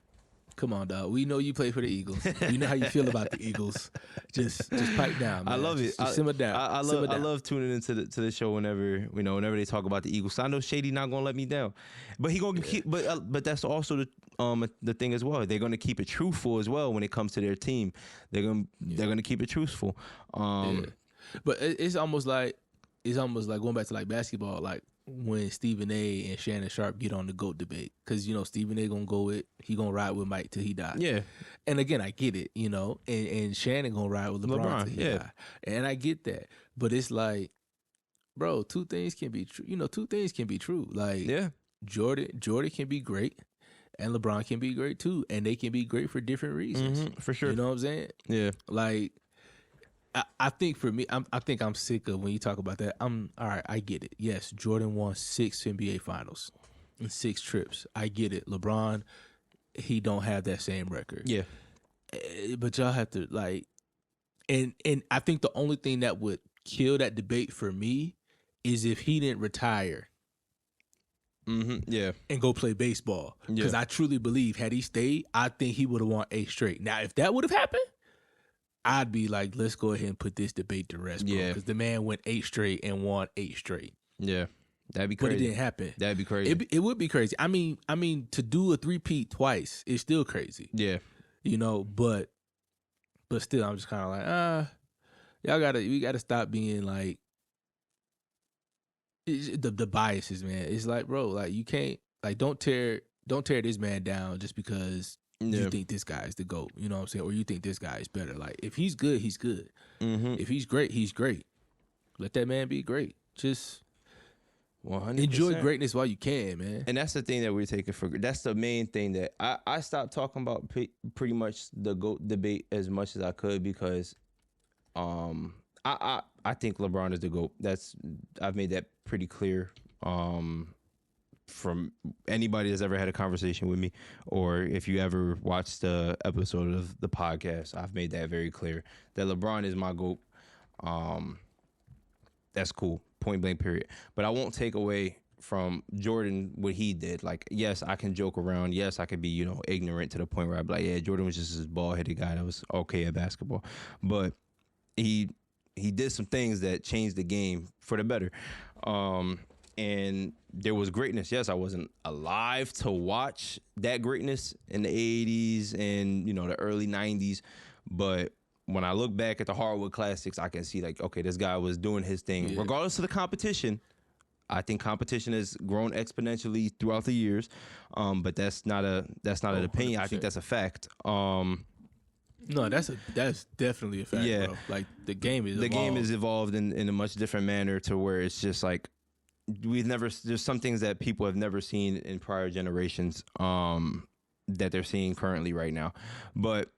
come on, dog. We know you play for the Eagles. We know how you feel about the Eagles. Just pipe down, man. I love it. Just simmer down. I love tuning into the show whenever they talk about the Eagles. So I know Shady not gonna let me down, but he gonna keep. But that's also the thing as well. They're gonna keep it truthful as well when it comes to their team. They're gonna keep it truthful. But it's almost like going back to like basketball, like when Stephen A. and Shannon Sharp get on the GOAT debate, because Stephen A. he gonna ride with Mike till he die. Yeah, and again, I get it, and Shannon gonna ride with LeBron till he die, and I get that. But it's like, bro, two things can be true. Two things can be true. Like, Jordan can be great, and LeBron can be great too, and they can be great for different reasons. For sure. You know what I'm saying? Yeah. Like, I think for me, I think I'm sick of when you talk about that. All right, I get it. Yes, Jordan won 6 NBA finals and 6 trips. I get it. LeBron, he don't have that same record. Yeah. But y'all have to, like, and I think the only thing that would kill that debate for me is if he didn't retire. And go play baseball. Because I truly believe had he stayed, I think he would have won 8 straight. Now, if that would have happened, I'd be like, let's go ahead and put this debate to rest, bro. Because the man went 8 straight and won 8 straight. Yeah. That'd be crazy. But it didn't happen. That'd be crazy. It would be crazy. I mean, to do a three-peat twice is still crazy. Yeah. You know, but still, I'm just kind of like, we gotta stop being like the biases, man. It's like, bro, like you can't, like, don't tear this man down just because you think this guy is the GOAT. You know what I'm saying? Or you think this guy is better. Like, if he's good, he's good. Mm-hmm. If he's great, he's great. Let that man be great. Just 100%. Enjoy greatness while you can, man. And that's the thing that we're taking for. That's the main thing that I stopped talking about pretty much the GOAT debate as much as I could because, I think LeBron is the GOAT. I've made that pretty clear. From anybody that's ever had a conversation with me, or if you ever watched the episode of the podcast, I've made that very clear that LeBron is my GOAT. That's cool. Point blank, period. But I won't take away from Jordan what he did. Like, yes, I can joke around. Yes, I can be, ignorant to the point where I'd be like, yeah, Jordan was just this bald-headed guy that was okay at basketball. But he did some things that changed the game for the better. And there was greatness. Yes, I wasn't alive to watch that greatness in the 80s and, the early 90s. But when I look back at the Hardwood Classics, I can see like, okay, this guy was doing his thing. Regardless of the competition, I think competition has grown exponentially throughout the years. But that's not an opinion. 100%. I think that's a fact. No, that's definitely a fact, bro. Like the game is evolved in a much different manner to where it's just like there's some things that people have never seen in prior generations that they're seeing currently right now. But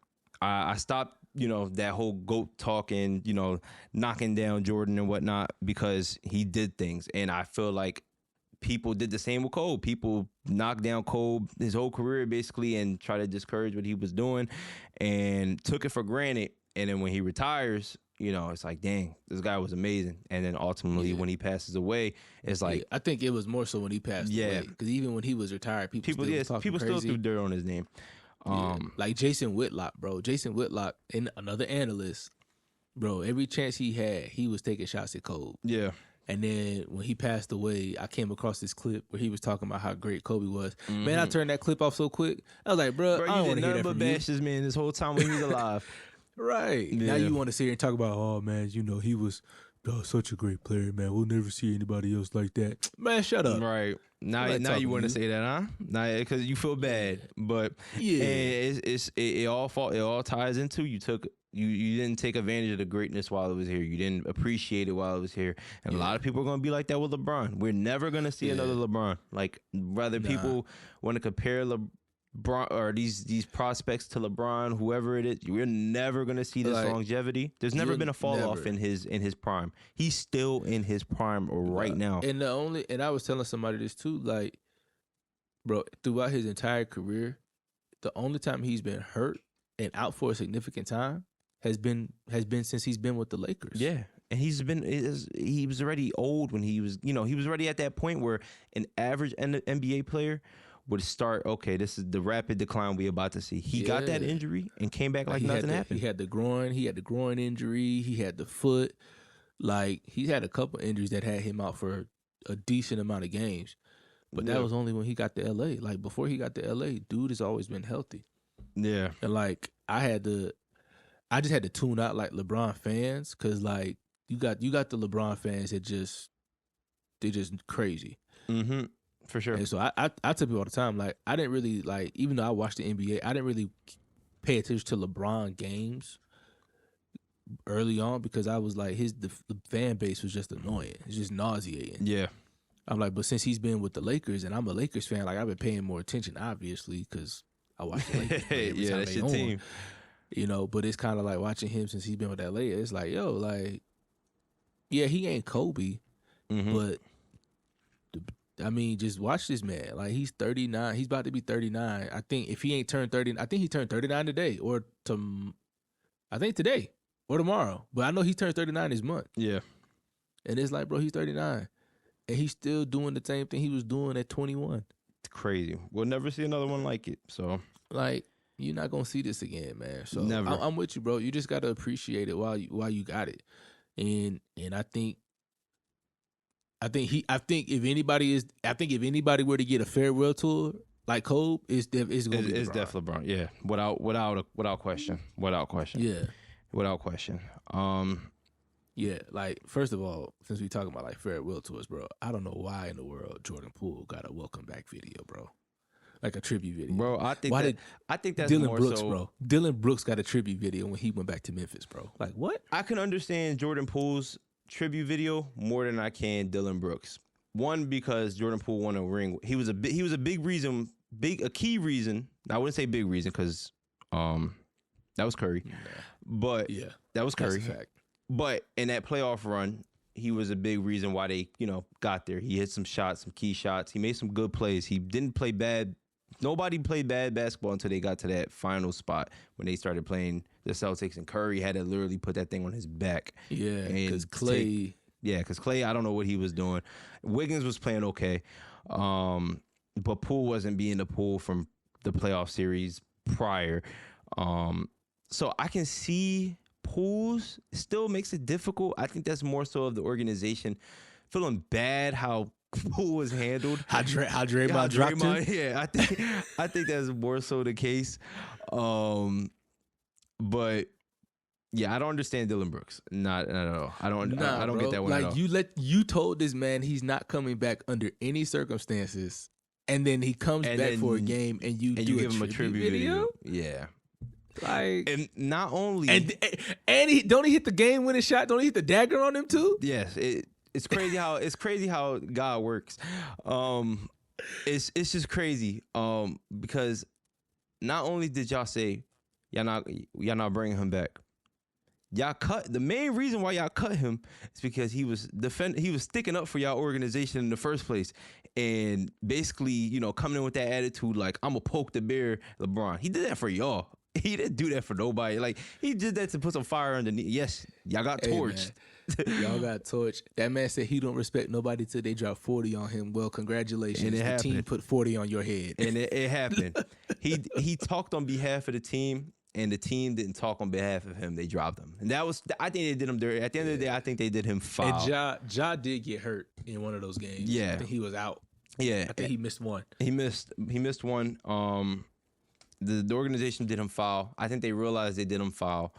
I stopped, that whole GOAT talk and, knocking down Jordan and whatnot because he did things. And I feel like people did the same with Kobe. People knocked down Kobe his whole career basically and try to discourage what he was doing and took it for granted. And then when he retires, it's like, dang, this guy was amazing. And then ultimately when he passes away, it's like... I think it was more so when he passed away. Because even when he was retired, people still threw dirt on his name. Like Jason Whitlock, bro. Jason Whitlock, and another analyst, bro, every chance he had, he was taking shots at Kobe. Yeah. And then when he passed away, I came across this clip where he was talking about how great Kobe was. Mm-hmm. Man, I turned that clip off so quick. I was like, bro, I don't want to hear that from you. Bash this man this whole time when he was alive. Right. Yeah. Now you want to sit here and talk about, oh, man, he was such a great player, man. We'll never see anybody else like that. Man, shut up. Right. Now you want to say that, huh? Now, because you feel bad. But it all ties into you didn't take advantage of the greatness while it was here. You didn't appreciate it while it was here. And a lot of people are going to be like that with LeBron. We're never going to see another LeBron. Like, whether people want to compare LeBron or these prospects to LeBron, whoever it is, we're never going to see this longevity. There's never been a fall off in his prime. He's still in his prime right now. And I was telling somebody this too, like, bro, throughout his entire career, the only time he's been hurt and out for a significant time has been since he's been with the Lakers. Yeah. And he was already old when he was, he was already at that point where an average NBA player would start, okay, this is the rapid decline we're about to see. He got that injury and came back like nothing happened. He had the groin injury, he had the foot. Like, he had a couple injuries that had him out for a decent amount of games. But that was only when he got to LA. Like, before he got to LA, dude has always been healthy. Yeah. And like I just had to tune out like LeBron fans, cause like you got the LeBron fans that they're just crazy. Mm-hmm. For sure. And so I tell people all the time, like, I didn't really, like, even though I watched the NBA, I didn't really pay attention to LeBron games early on because I was like, the fan base was just annoying. It's just nauseating. Yeah. I'm like, but since he's been with the Lakers and I'm a Lakers fan, like, I've been paying more attention, obviously, because I watch the Lakers every time that's your team. But it's kind of like watching him since he's been with LA. It's like, yo, like, yeah, he ain't Kobe, but I mean, just watch this man. Like, he's 39. He's about to be 39. I think if he ain't turned 30, I think he turned 39 today I think today or tomorrow. But I know he turned 39 this month. Yeah. And it's like, bro, he's 39. And he's still doing the same thing he was doing at 21. It's crazy. We'll never see another one like it. So, like, you're not going to see this again, man. So never. I'm with you, bro. You just got to appreciate it while you got it. And I think I think if anybody were to get a farewell tour like Kobe, it's going to be LeBron. It's definitely LeBron. Yeah, without question. Yeah. Without question. Yeah, like, first of all, since we talking about like farewell tours, bro, I don't know why in the world Jordan Poole got a welcome back video, bro. Like a tribute video. Bro, I think that's Dylan more Brooks, so, bro. Dylan Brooks got a tribute video when he went back to Memphis, bro. Like, what? I can understand Jordan Poole's tribute video more than I can Dylan Brooks. One, because Jordan Poole won a ring. He was a key reason. I wouldn't say big reason because that was Curry. Nah. But Yeah, that was Curry. that's a fact. But in that playoff run, he was a big reason why they, got there. He hit some shots, some key shots. He made some good plays. He didn't play bad. Nobody played bad basketball until they got to that final spot when they started playing the Celtics, and Curry had to literally put that thing on his back. Yeah, because Clay. Because Clay, I don't know what he was doing. Wiggins was playing okay, but Poole wasn't being the Poole from the playoff series prior. So I can see Poole's still makes it difficult. I think that's more so of the organization feeling bad how Poole was handled. How Draymond dropped him. Yeah, I think that's more so the case. But yeah, I don't understand Dylan Brooks. Not at all. I don't get that one at all. You told this man he's not coming back under any circumstances, and then he comes back for a game, and you give him a tribute video. Yeah. Like, and not only and he hit the game winning shot? Don't he hit the dagger on him too? Yes, it's crazy how God works. It's just crazy. Because not only did y'all say y'all not bringing him back, the main reason why y'all cut him is because he was sticking up for y'all organization in the first place, and basically coming in with that attitude like, I'm gonna poke the bear, LeBron. He did that for y'all. He didn't do that for nobody. Like, he did that to put some fire underneath. Yes, y'all got torched. Y'all got torched. That man said he don't respect nobody till they drop 40 on him. Well, congratulations. And the team put 40 on your head. And it happened. He talked on behalf of the team, and the team didn't talk on behalf of him. They dropped him. And I think they did him dirty. At the end of the day, I think they did him foul. And Ja did get hurt in one of those games. Yeah. I think he was out. Yeah. I think he missed one. He missed one. The organization did him foul. I think they realized they did him foul.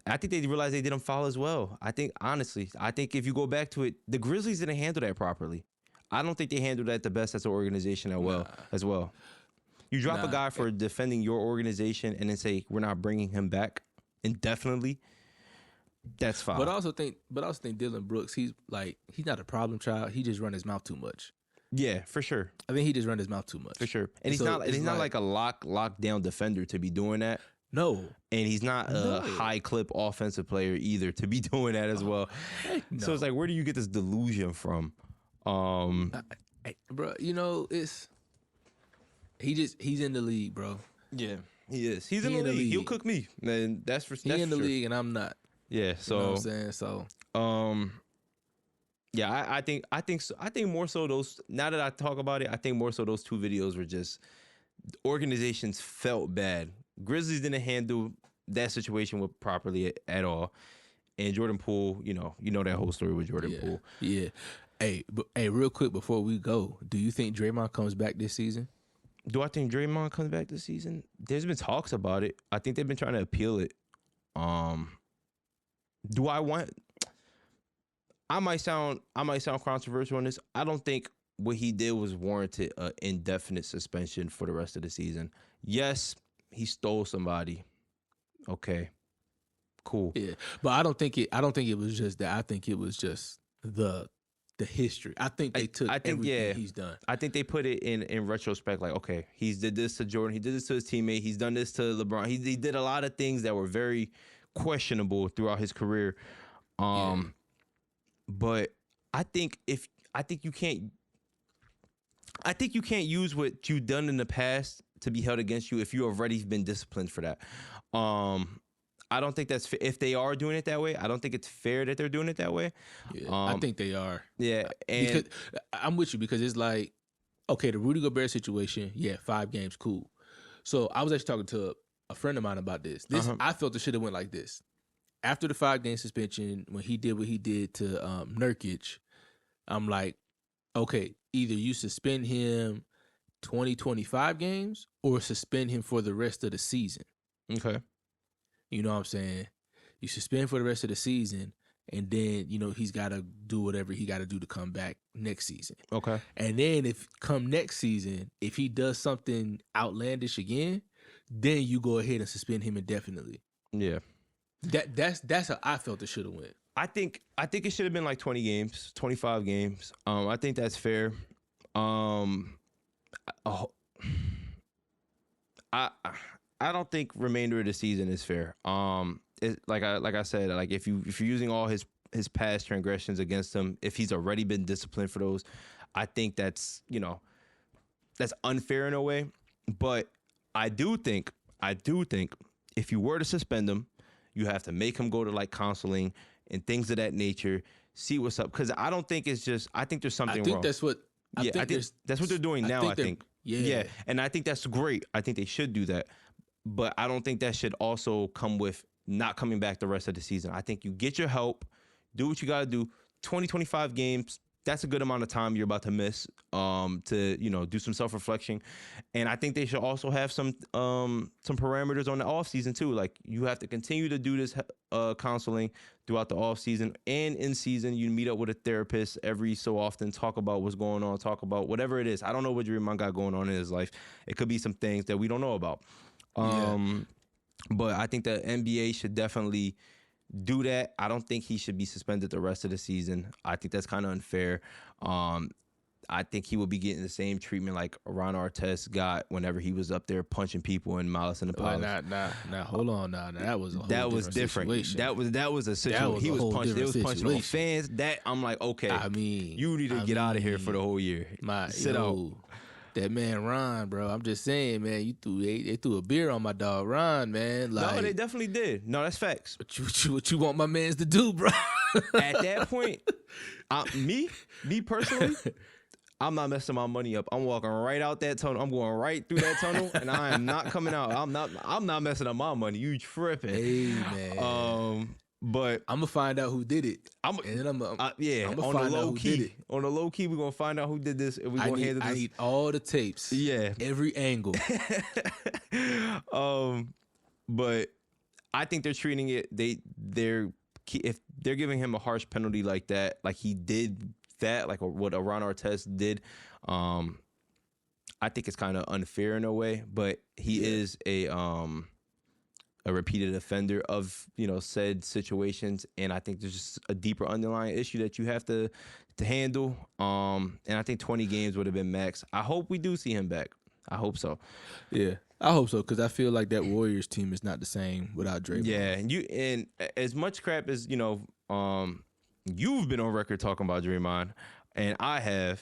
I think they realized they did him foul as well. I think, honestly, if you go back to it, the Grizzlies didn't handle that properly. I don't think they handled that the best as an organization as well. You drop a guy for defending your organization and then say, we're not bringing him back indefinitely. That's foul. But I also think Dylan Brooks, he's not a problem child. He just run his mouth too much. Yeah, for sure. I think he just run his mouth too much. For sure. And he's not like a lockdown defender to be doing that. No. And he's not a high clip offensive player either to be doing that as well. No. So it's like, where do you get this delusion from? Bro, he's in the league, bro. Yeah, he is. He's in the league. He'll cook me. And that's in the league and I'm not. Yeah, so you know what I'm saying? So yeah, I think more so those, now that I talk about it, I think more so those two videos were just, organizations felt bad. Grizzlies didn't handle that situation properly at all. And Jordan Poole, you know that whole story with Jordan Poole. Yeah. Hey, real quick before we go, do you think Draymond comes back this season? Do I think Draymond comes back this season? There's been talks about it. I think they've been trying to appeal it. Do I want? I might sound controversial on this. I don't think what he did was warranted an indefinite suspension for the rest of the season. Yes, he stole somebody. Okay, cool. Yeah, but I don't think it was just that. I think it was just the history. I think they took everything he's done. I think they put it in retrospect, like, okay, he did this to Jordan, he did this to his teammate, he's done this to LeBron. He did a lot of things that were very questionable throughout his career. But I think you can't use what you've done in the past to be held against you if you already been disciplined for that. I don't think that's if they are doing it that way. I don't think it's fair that they're doing it that way. Yeah, I think they are. Yeah, and because I'm with you because it's like, okay, the Rudy Gobert situation. Yeah, 5 games, cool. So I was actually talking to a friend of mine about this. I felt it should have went like this. After the 5-game suspension, when he did what he did to Nurkic, I'm like, okay, either you suspend him 20-25 games or suspend him for the rest of the season. Okay. You know what I'm saying? You suspend for the rest of the season, and then, he's got to do whatever he got to do to come back next season. Okay. And then if come next season, if he does something outlandish again, then you go ahead and suspend him indefinitely. Yeah. That's how I felt it should have went. I think it should have been like 20 games, 25 games. I think that's fair. I don't think remainder of the season is fair. Like I said, like if you're using all his past transgressions against him, if he's already been disciplined for those, I think that's that's unfair in a way. But I do think if you were to suspend him, you have to make him go to like counseling and things of that nature. See what's up, because I don't think it's just. I think there's something wrong. That's what. I think that's what they're doing now. I think. Yeah, and I think that's great. I think they should do that, but I don't think that should also come with not coming back the rest of the season. I think you get your help, do what you got to do. 20-25 games. That's a good amount of time you're about to miss to do some self-reflection. And I think they should also have some parameters on the off season too. Like you have to continue to do this counseling throughout the off season, and in season you meet up with a therapist every so often, talk about what's going on, talk about whatever it is. I don't know what Draymond got going on in his life. It could be some things that we don't know about. But I think the NBA should definitely do that. I don't think he should be suspended the rest of the season. I think that's kind of unfair. I think he will be getting the same treatment like Ron Artest got whenever he was up there punching people in Malice in the Palace. Nah, hold on, now that was a whole different. Situation. That was a situation. He was punching. They was punching on fans. That I'm like, okay. I mean, you need to get out of here for the whole year. Sit out. That man Ron, bro. I'm just saying, man. They threw a beer on my dog Ron, man. Like, no, they definitely did. No, that's facts. What you want my mans to do, bro? At that point, me personally, I'm not messing my money up. I'm walking right out that tunnel. I'm going right through that tunnel, and I am not coming out. I'm not messing up my money. You tripping? Hey, man. But I'm gonna find out who did it. I'm gonna on the low key. On the low key, we're gonna find out who did this, and we're gonna handle this. I need all the tapes. Yeah, every angle. But I think they're treating it. If they're giving him a harsh penalty like that, like he did that, like what Ron Artest did. I think it's kind of unfair in a way, but he is a repeated offender of said situations, and I think there's just a deeper underlying issue that you have to handle. And I think 20 games would have been max. I hope we do see him back. I hope so. Yeah, I hope so, because I feel like that Warriors team is not the same without Draymond. Yeah, and as much crap as you've been on record talking about Draymond, and I have.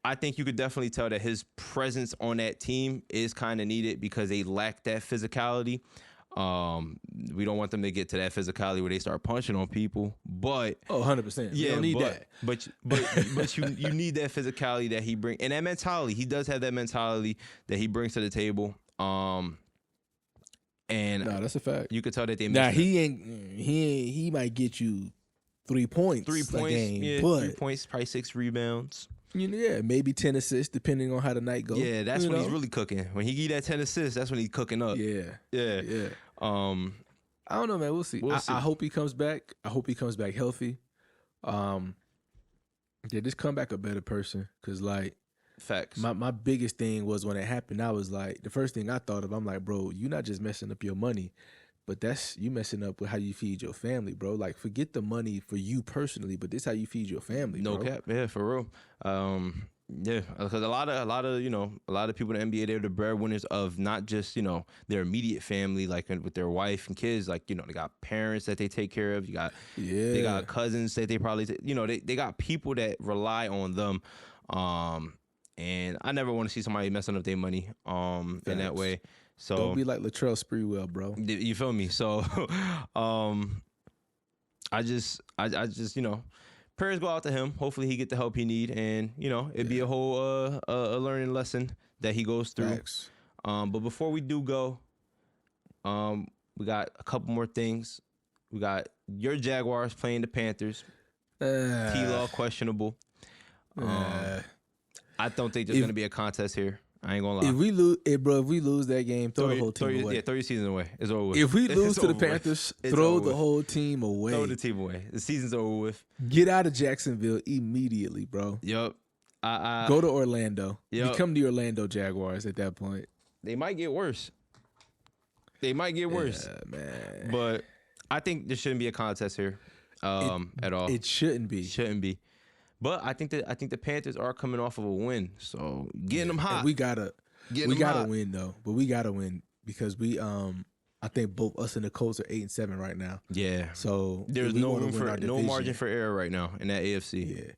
I think you could definitely tell that his presence on that team is kind of needed because they lack that physicality. We don't want them to get to that physicality where they start punching on people, but 100%. Yeah, you don't need that. But you need that physicality that he brings, and that mentality. He does have that mentality that he brings to the table. And that's a fact. You could tell that they. He might get you 3 points. 3 points. A game, yeah, but 3 points, probably 6 rebounds. Maybe 10 assists depending on how the night goes. Yeah, that's when he's really cooking. When he give that 10 assists, that's when he's cooking up. Yeah. I don't know, man. We'll see. I hope he comes back. I hope he comes back healthy. Just come back a better person. Cause like, facts. My biggest thing was when it happened, I was like, the first thing I thought of, I'm like, bro, you're not just messing up your money, but that's you messing up with how you feed your family, bro. Like, forget the money for you personally, but this how you feed your family, no bro. cap. Yeah, for real. Yeah, because a lot of people in the NBA, they're the breadwinners of not just their immediate family, like with their wife and kids. Like they got parents that they take care of. They got cousins that they probably they got people that rely on them. And I never want to see somebody messing up their money in that way. So don't be like Latrell Sprewell, bro. You feel me? So I just prayers go out to him. Hopefully he get the help he need, and it'd be a whole a learning lesson that he goes through. Facts. But before we do go, we got a couple more things. We got your Jaguars playing the Panthers. T-Law questionable. I don't think there's going to be a contest here. I ain't gonna lie. If we lose that game, throw the whole team away. Yeah, throw your season away. It's over with. If we lose to the Panthers, throw the whole team away. Throw the team away. The season's over with. Get out of Jacksonville immediately, bro. Yup. Go to Orlando. Yep. Become the Orlando Jaguars at that point. They might get worse. Man. But I think there shouldn't be a contest here at all. It shouldn't be. But I think the Panthers are coming off of a win, so getting them hot. And we gotta win though. But we gotta win because we I think both us and the Colts are 8-7 right now. Yeah. So there's no margin for error right now in that AFC. Yeah.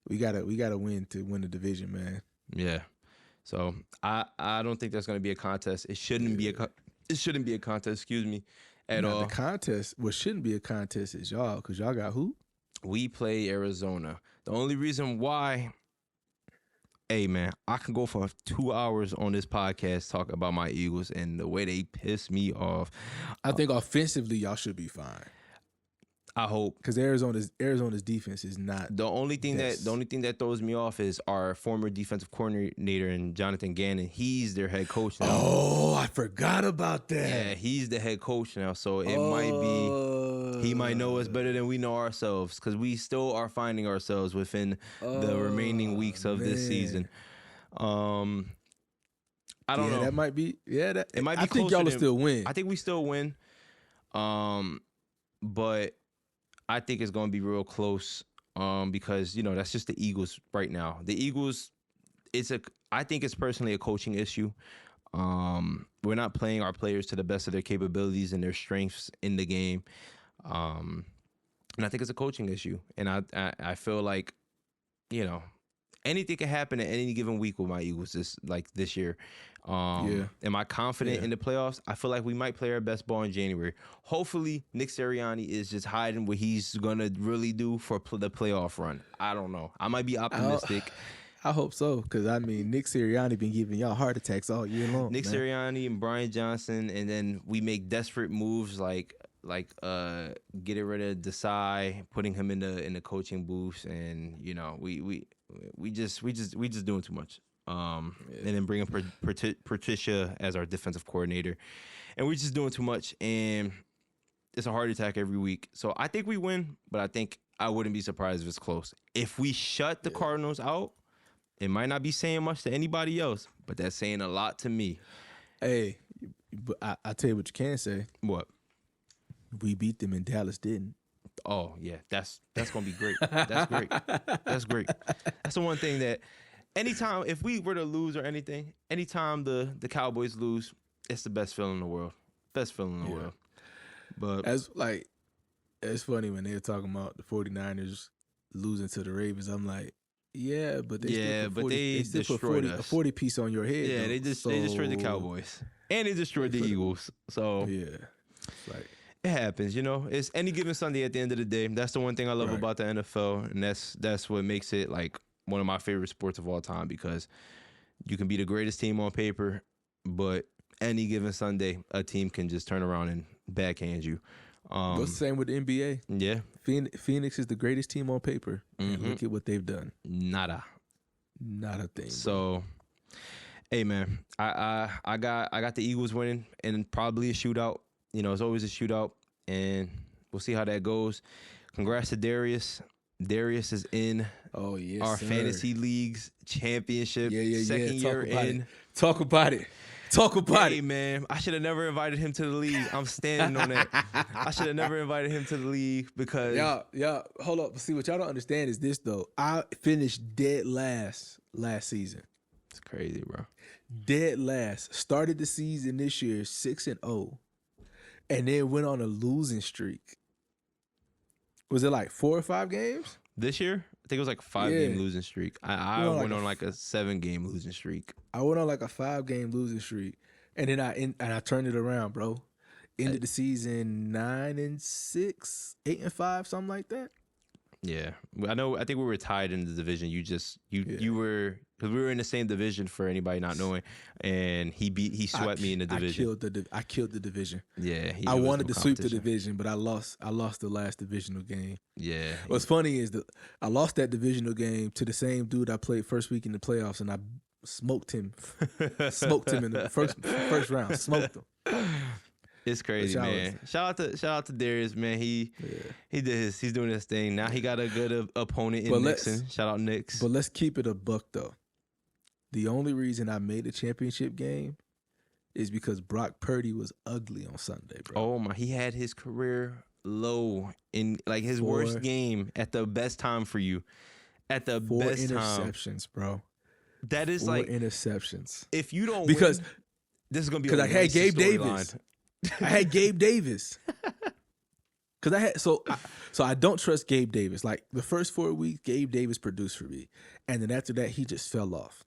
We gotta win to win the division, man. Yeah. So I don't think that's gonna be a contest. It shouldn't be a contest. Excuse me. At all. The contest. What shouldn't be a contest is y'all, because y'all got who? We play Arizona. The only reason why, hey man, I can go for 2 hours on this podcast talking about my Eagles and the way they piss me off. I think offensively y'all should be fine. I hope, because Arizona's defense is not the only thing that throws me off is our former defensive coordinator and Jonathan Gannon. He's their head coach now. Oh, I forgot about that. Yeah, he's the head coach now, so it might be he might know us better than we know ourselves, because we still are finding ourselves within the remaining weeks of this season. I don't know. That might be. Yeah, it might be. I think y'all will still win. I think we still win. But I think it's going to be real close because, that's just the Eagles right now. The Eagles, I think it's personally a coaching issue. We're not playing our players to the best of their capabilities and their strengths in the game. And I think it's a coaching issue. And I feel like, anything can happen at any given week with my Eagles this year. Am I confident in the playoffs? I feel like we might play our best ball in January. Hopefully, Nick Sirianni is just hiding what he's going to really do for the playoff run. I don't know. I might be optimistic. I hope so, because, Nick Sirianni been giving y'all heart attacks all year long. Nick Sirianni and Brian Johnson, and then we make desperate moves like getting rid of Desai, putting him in the coaching booth, and we just doing too much. And then bringing Patricia as our defensive coordinator, and we're just doing too much, and it's a heart attack every week. So I think we win, but I wouldn't be surprised if it's close. If we shut the Cardinals out, it might not be saying much to anybody else, but that's saying a lot to me. Hey, but I tell you what you can say. What? We beat them and Dallas didn't. Oh yeah, that's gonna be great. That's great. That's great. That's the one thing that anytime, if we were to lose or anything, anytime the Cowboys lose, it's the best feeling in the world. Best feeling in the world. But it's funny when they're talking about the 49ers losing to the Ravens. I'm like, yeah, but they still put a 40 piece on your head. Yeah, though. They destroyed the Cowboys. And they destroyed the Eagles. So yeah. It's like, it happens, It's any given Sunday at the end of the day. That's the one thing I love about the NFL, and that's what makes it like one of my favorite sports of all time, because you can be the greatest team on paper, but any given Sunday, a team can just turn around and backhand you. What's the same with the NBA? Yeah. Phoenix is the greatest team on paper. And look at what they've done. Nada. Not a thing. So, hey man, I got the Eagles winning, and probably a shootout. It's always a shootout, and we'll see how that goes. Congrats to Darius. Darius is in our fantasy leagues championship. Second year in. Talk about it. Hey, man, I should have never invited him to the league. I'm standing on that. I should have never invited him to the league because... Yeah, hold up. See, what y'all don't understand is this, though. I finished dead last season. It's crazy, bro. Dead last. Started the season this year 6-0, and then went on a losing streak. Was it like 4 or 5 games? This year? I think it was like a 5-game losing streak. I went on like a 7-game losing streak. I went on like a 5-game losing streak, and then I turned it around, bro. Ended the season 9-6, 8-5, something like that. Yeah, I know. I think we were tied in the division. You were, because we were in the same division for anybody not knowing, and he swept me in the division. I killed the division. Yeah, I wanted to sweep the division, but I lost the last divisional game. Yeah. What's funny is that I lost that divisional game to the same dude I played first week in the playoffs, and I smoked him in the first round. Smoked him. It's crazy, man. Shout out to Darius, man. He did he's doing his thing. Now he got a good opponent in Nixon. Shout out Knicks. But let's keep it a buck though. The only reason I made a championship game is because Brock Purdy was ugly on Sunday, bro. Oh my, he had his career low in like his worst game at the best time for you. At the best time. 4 interceptions, bro. That is 4 like interceptions. If you don't win, this is gonna be because I had Gabe Davis. I had Gabe Davis. Because I had so I don't trust Gabe Davis. Like the first 4 weeks, Gabe Davis produced for me, and then after that, he just fell off.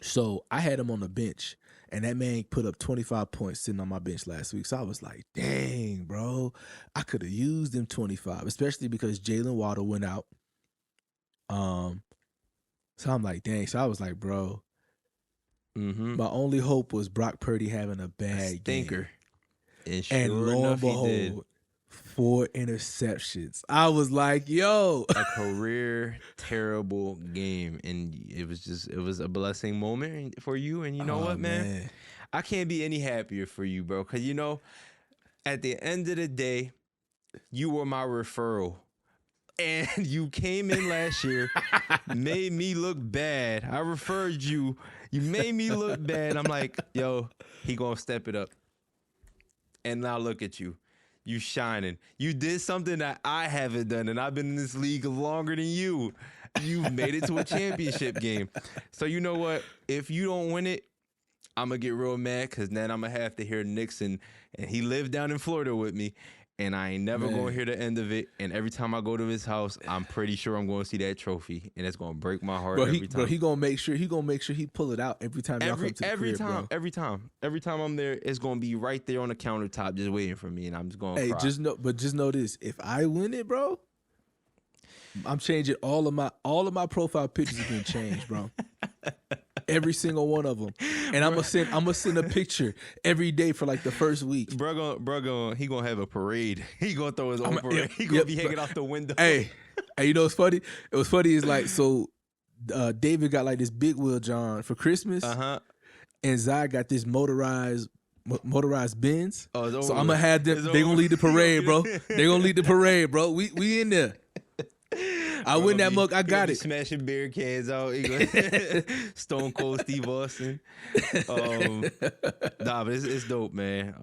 So I had him on the bench, and that man put up 25 points sitting on my bench last week. So I was like, dang, bro, I could have used them 25, especially because Jalen Waddle went out. So I'm like, dang. So I was like, bro, my only hope was Brock Purdy having a bad game. And lo and behold, 4 interceptions. I was like, yo. A career terrible game. And it was a blessing moment for you. And you know what, man? I can't be any happier for you, bro. Because, at the end of the day, you were my referral. And you came in last year, made me look bad. I referred you. You made me look bad. I'm like, yo, he gonna step it up. And now look at you. You shining. You did something that I haven't done, and I've been in this league longer than you. You've made it to a championship game. So you know what? If you don't win it, I'm gonna get real mad, because then I'm gonna have to hear Nixon, and he lived down in Florida with me. And I ain't never going to hear the end of it. And every time I go to his house, I'm pretty sure I'm going to see that trophy, and it's going to break my heart every time. Bro, he going to make sure he pull it out every time y'all come to the crib, bro. Every time I'm there, it's going to be right there on the countertop just waiting for me, and I'm just going to cry. Just know this. If I win it, bro, I'm changing all of my profile pictures have been changed, bro. Every single one of them, and I'm gonna send a picture every day for like the first week. Bro, he gonna have a parade. He gonna throw his own parade. He gonna be hanging off the window. Hey, you know what's funny? It was funny. Is like so, David got like this big wheel John for Christmas, and Zai got this motorized Benz. So I'm gonna have them. They gonna lead the parade, bro. They gonna lead the parade, bro. We in there. I win that mug. I got it. Smashing beer cans out. Stone Cold Steve Austin. But it's dope, man.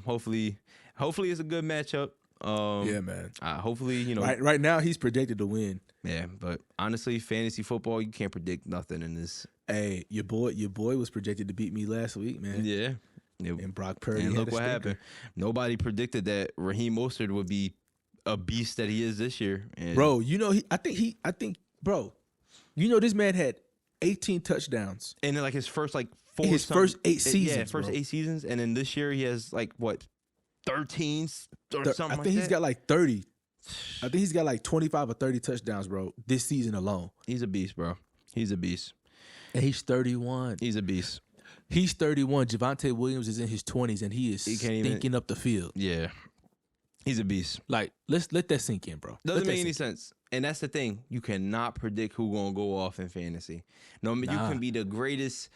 Hopefully it's a good matchup. Yeah, man. Hopefully, Right now, he's predicted to win. Yeah, but honestly, fantasy football, you can't predict nothing in this. Hey, your boy was projected to beat me last week, man. Yeah. And Brock Purdy. And look what happened. Nobody predicted that Raheem Mostert would be a beast that he is this year. And bro, I think, bro, this man had 18 touchdowns. And then like his first like first 8 seasons. Yeah, first 8 seasons. And then this year he has like what, 13 or something. I think he's got like 30. I think he's got like 25 or 30 touchdowns, bro, this season alone. He's a beast, bro. He's a beast. And he's 31. He's a beast. He's 31. Javonte Williams is in his 20s, and he is stinking up the field. Yeah. He's a beast. Like, let that sink in, bro. Doesn't make any sense. And that's the thing. You cannot predict who's going to go off in fantasy. You can be the greatest.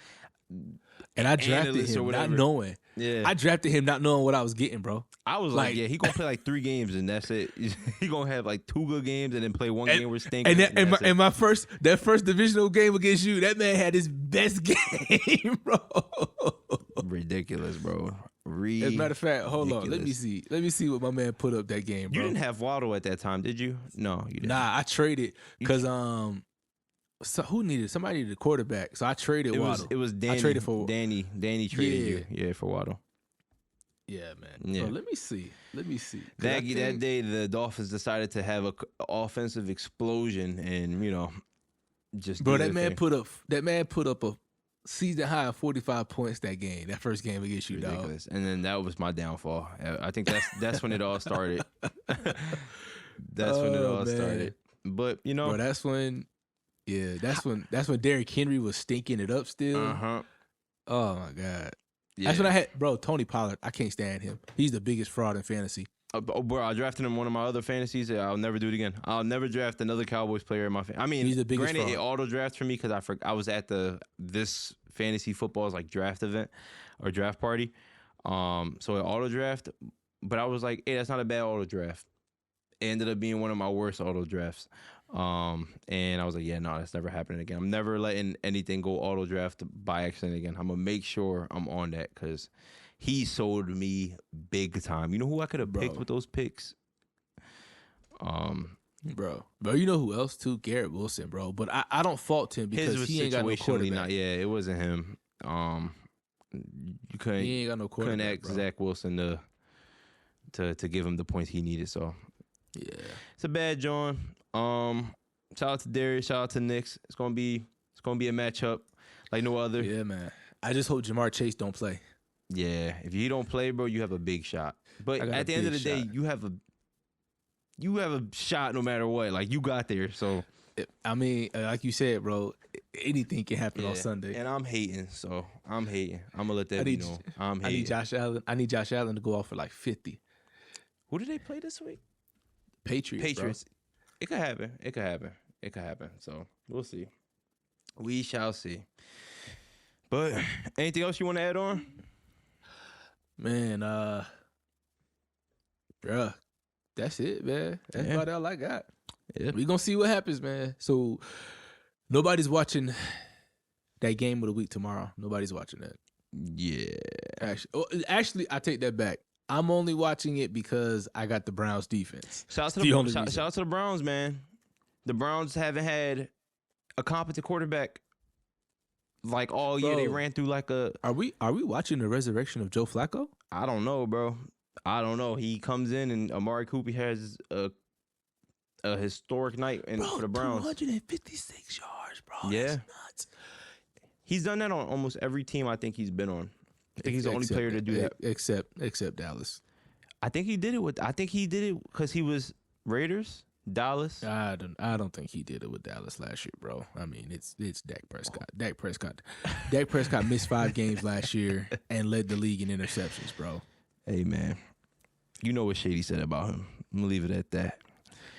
And I drafted him not knowing. Yeah. I drafted him not knowing what I was getting, bro. I was like, yeah, he going to play like 3 games, and that's it. He going to have like 2 good games and then play 1 game where stinking. And my first divisional game against you, that man had his best game, bro. Ridiculous, bro. As a matter of fact, hold on. Let me see what my man put up that game, bro. You didn't have Waddle at that time, did you? No, you didn't. Nah, I traded because somebody needed a quarterback, so I traded Waddle. It was Danny. I traded for Danny traded you, for Waddle. Yeah, man. Yeah. Bro, let me see. That day, the Dolphins decided to have an offensive explosion, and just bro, that man put up a season high of 45 points that first game against you, ridiculous. Dog. And then that was my downfall. I think that's when it all started. That's when it all started. But bro, that's when Derrick Henry was stinking it up still. Oh my god. Yeah. That's when I had, bro, Tony Pollard. I can't stand him. He's the biggest fraud in fantasy. Bro, I drafted him in one of my other fantasies. I'll never do it again. I'll never draft another Cowboys player in my I mean, he's the biggest granted, fraud. It auto draft for me because I was at this fantasy football's like draft event or draft party. So it auto draft, but I was like, hey, that's not a bad auto draft. It ended up being one of my worst auto drafts. And I was like, yeah, no, that's never happening again. I'm never letting anything go auto draft by accident again. I'm gonna make sure I'm on that because he sold me big time. You know who I could have picked with those picks? Bro, you know who else too? Garrett Wilson, bro. But I don't fault him because he ain't got no quarterback. It wasn't him. You couldn't. He ain't got no quarterback. Couldn't ask Zach Wilson to give him the points he needed. So yeah, it's a bad John. Shout out to Darius. Shout out to Knicks. It's gonna be a matchup like no other. Yeah, man. I just hope Jamar Chase don't play. Yeah, if you don't play, bro, you have a big shot. But at the end of the day, you have a shot no matter what. Like you got there. So I mean, like you said, bro, anything can happen on Sunday. And I'm hating, so I'm hating. I'm gonna let that be known. I'm hating. I need Josh Allen to go off for like 50. Who did they play this week? Patriots. Bro. It could happen. So we'll see. We shall see. But anything else you want to add on? Man, bruh, that's it, man. That's about all I got. Yeah. We gonna see what happens, man. So nobody's watching that game of the week tomorrow. Nobody's watching that. Yeah. Actually, I take that back. I'm only watching it because I got the Browns defense. Shout out to the Browns, man. The Browns haven't had a competent quarterback like all year. They ran through like a. Are we watching the resurrection of Joe Flacco? I don't know, bro. I don't know. He comes in and Amari Cooper has a historic night for the Browns. 256 yards, bro. Yeah, that's nuts. He's done that on almost every team I think he's been on. I think he's the only player to do that, except Dallas. I think he did it because he was Raiders. Dallas. I don't think he did it with Dallas last year, bro. I mean, it's Dak Prescott. Dak Prescott missed 5 games last year and led the league in interceptions, bro. Hey, man, you know what Shady said about him. I'm gonna leave it at that.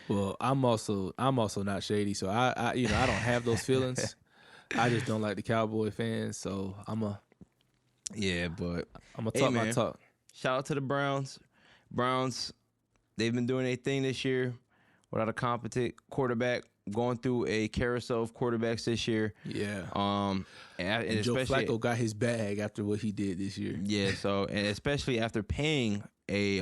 Well, I'm also not shady, so I don't have those feelings. I just don't like the Cowboy fans, so I'm gonna talk my talk. Shout out to the Browns. They've been doing their thing this year without a competent quarterback, going through a carousel of quarterbacks this year. Yeah. And Joe Flacco got his bag after what he did this year. Yeah. So, and especially after paying a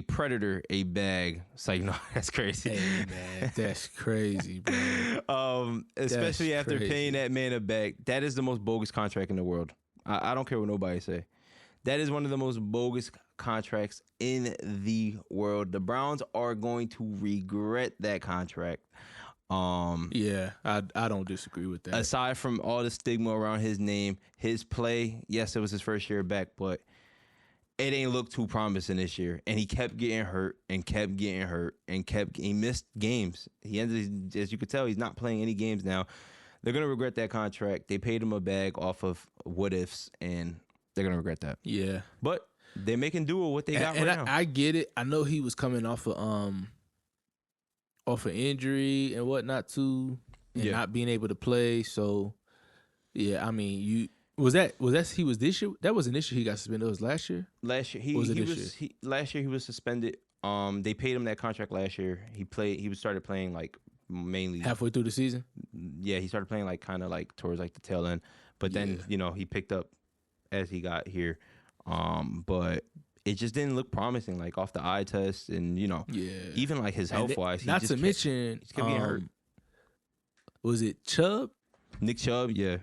predator a bag. It's like, no, that's crazy. Hey, man, that's crazy, bro. Especially after paying that man a bag. That is the most bogus contract in the world. I don't care what nobody say. That is one of the most bogus contracts in the world. The Browns are going to regret that contract. Yeah, I don't disagree with that. Aside from all the stigma around his name, his play, yes, it was his first year back, but it ain't looked too promising this year. And he kept getting hurt and kept getting hurt and he missed games. He ended, as you could tell, he's not playing any games now. They're going to regret that contract. They paid him a bag off of what ifs, and they're going to regret that. Yeah. But they're making do with what they got right now. I get it. I know he was coming off of injury and whatnot too, and not being able to play. So, yeah, I mean, was he was this year? That wasn't this year he got suspended. It was last year? Last year. Last year he was suspended. They paid him that contract last year. He started playing like mainly halfway through the season. Yeah, he started playing like kind of like towards like the tail end. But then, he picked up as he got here. But it just didn't look promising, like off the eye test, and even like his health wise. Not to mention, he kept getting hurt. Was it Chubb? Nick Chubb, yeah,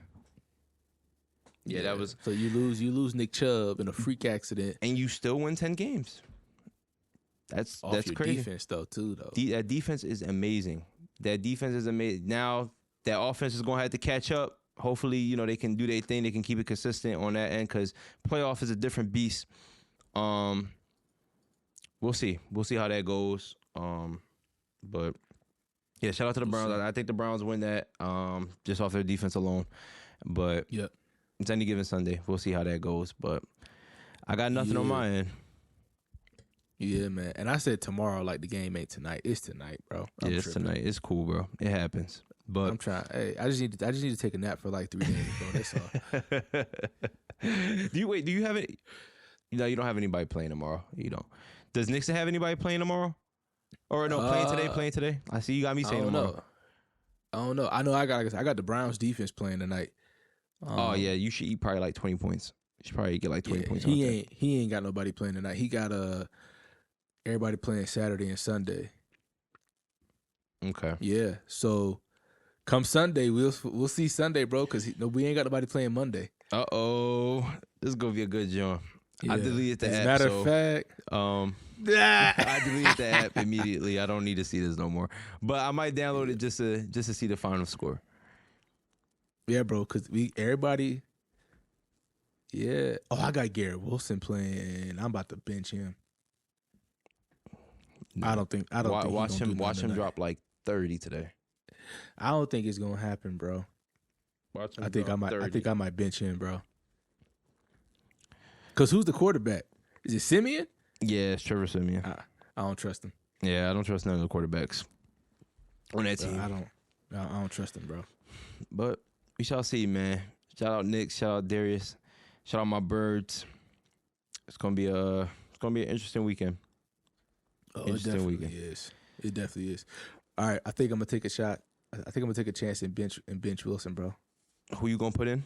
that was. So you lose Nick Chubb in a freak accident, and you still win 10 games. That's your crazy. Defense though. That defense is amazing. Now that offense is gonna have to catch up. Hopefully, they can do their thing. They can keep it consistent on that end because playoff is a different beast. We'll see. We'll see how that goes. But Yeah, shout out to the Browns. I think the Browns win that just off their defense alone. But it's any given Sunday. We'll see how that goes. But I got nothing on my end. Yeah, man. And I said tomorrow, like the game ain't tonight. It's tonight, bro. It's tonight. It's cool, bro. It happens. But I'm trying. Hey, I just need to take a nap for like 3 days, bro. That's all. Do you have it? No, you don't have anybody playing tomorrow. You don't. Does Nixon have anybody playing tomorrow? Or no, playing today? I see you got me saying tomorrow. I don't know. I know I got the Browns defense playing tonight. Oh yeah, you should eat probably like 20 points. You should probably get like 20 points. He ain't got nobody playing tonight. He got everybody playing Saturday and Sunday. Okay. Yeah. So come Sunday, we'll see Sunday, bro, because we ain't got nobody playing Monday. This is gonna be a good job. Yeah. I deleted the app. As a matter of fact, I deleted the app immediately. I don't need to see this no more. But I might download it just to see the final score. Yeah, bro, because everybody. Yeah. Oh, I got Garrett Wilson playing. I'm about to bench him. No. I don't think watch him drop like 30 today. I don't think it's gonna happen, bro. I think I might bench him, bro. Cause who's the quarterback? Is it Simeon? Yeah, it's Trevor Simeon. I don't trust him. Yeah, I don't trust none of the quarterbacks on that team. I don't trust him, bro. But we shall see, man. Shout out Nick. Shout out Darius. Shout out my birds. It's gonna be an interesting weekend. Oh, it definitely is. It definitely is. All right, I think I'm gonna take a shot. I think I'm gonna take a chance and bench Wilson, bro. Who you gonna put in?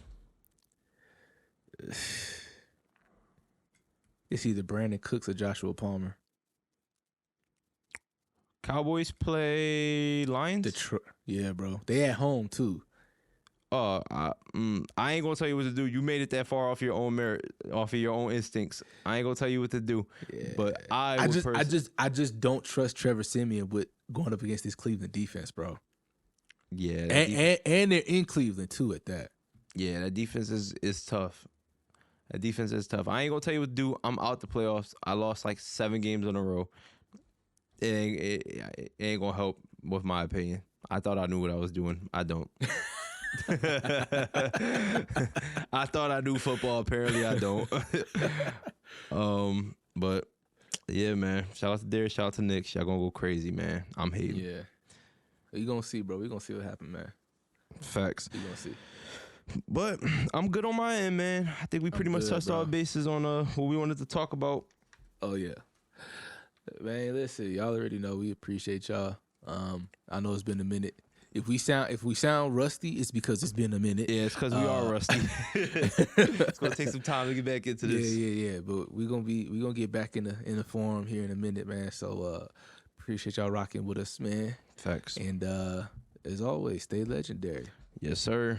It's either Brandon Cooks or Joshua Palmer. Cowboys play Lions? Yeah, bro. They at home too. I ain't gonna tell you what to do. You made it that far off your own merit, off of your own instincts. I ain't gonna tell you what to do. Yeah. But I just don't trust Trevor Simeon with going up against this Cleveland defense, bro. Yeah, and they're in Cleveland too at that. Yeah, that defense is tough. That defense is tough. I ain't gonna tell you what to do. I'm out the playoffs. I lost like 7 games in a row. It ain't gonna help with my opinion. I thought I knew what I was doing. I don't. I thought I knew football. Apparently, I don't. But yeah, man. Shout out to Darius. Shout out to Nick. Y'all gonna go crazy, man. I'm hating. Yeah, you gonna see, bro. We gonna see what happens, man. Facts. You gonna see. But I'm good on my end, man. I think we pretty much touched all bases on what we wanted to talk about. Oh yeah, man. Listen, y'all already know we appreciate y'all. I know it's been a minute. If we sound rusty, it's because it's been a minute. Yeah, it's because we are rusty. It's gonna take some time to get back into this. Yeah. But we're gonna get back in the forum here in a minute, man. So appreciate y'all rocking with us, man. Facts. And as always, stay legendary. Yes, sir.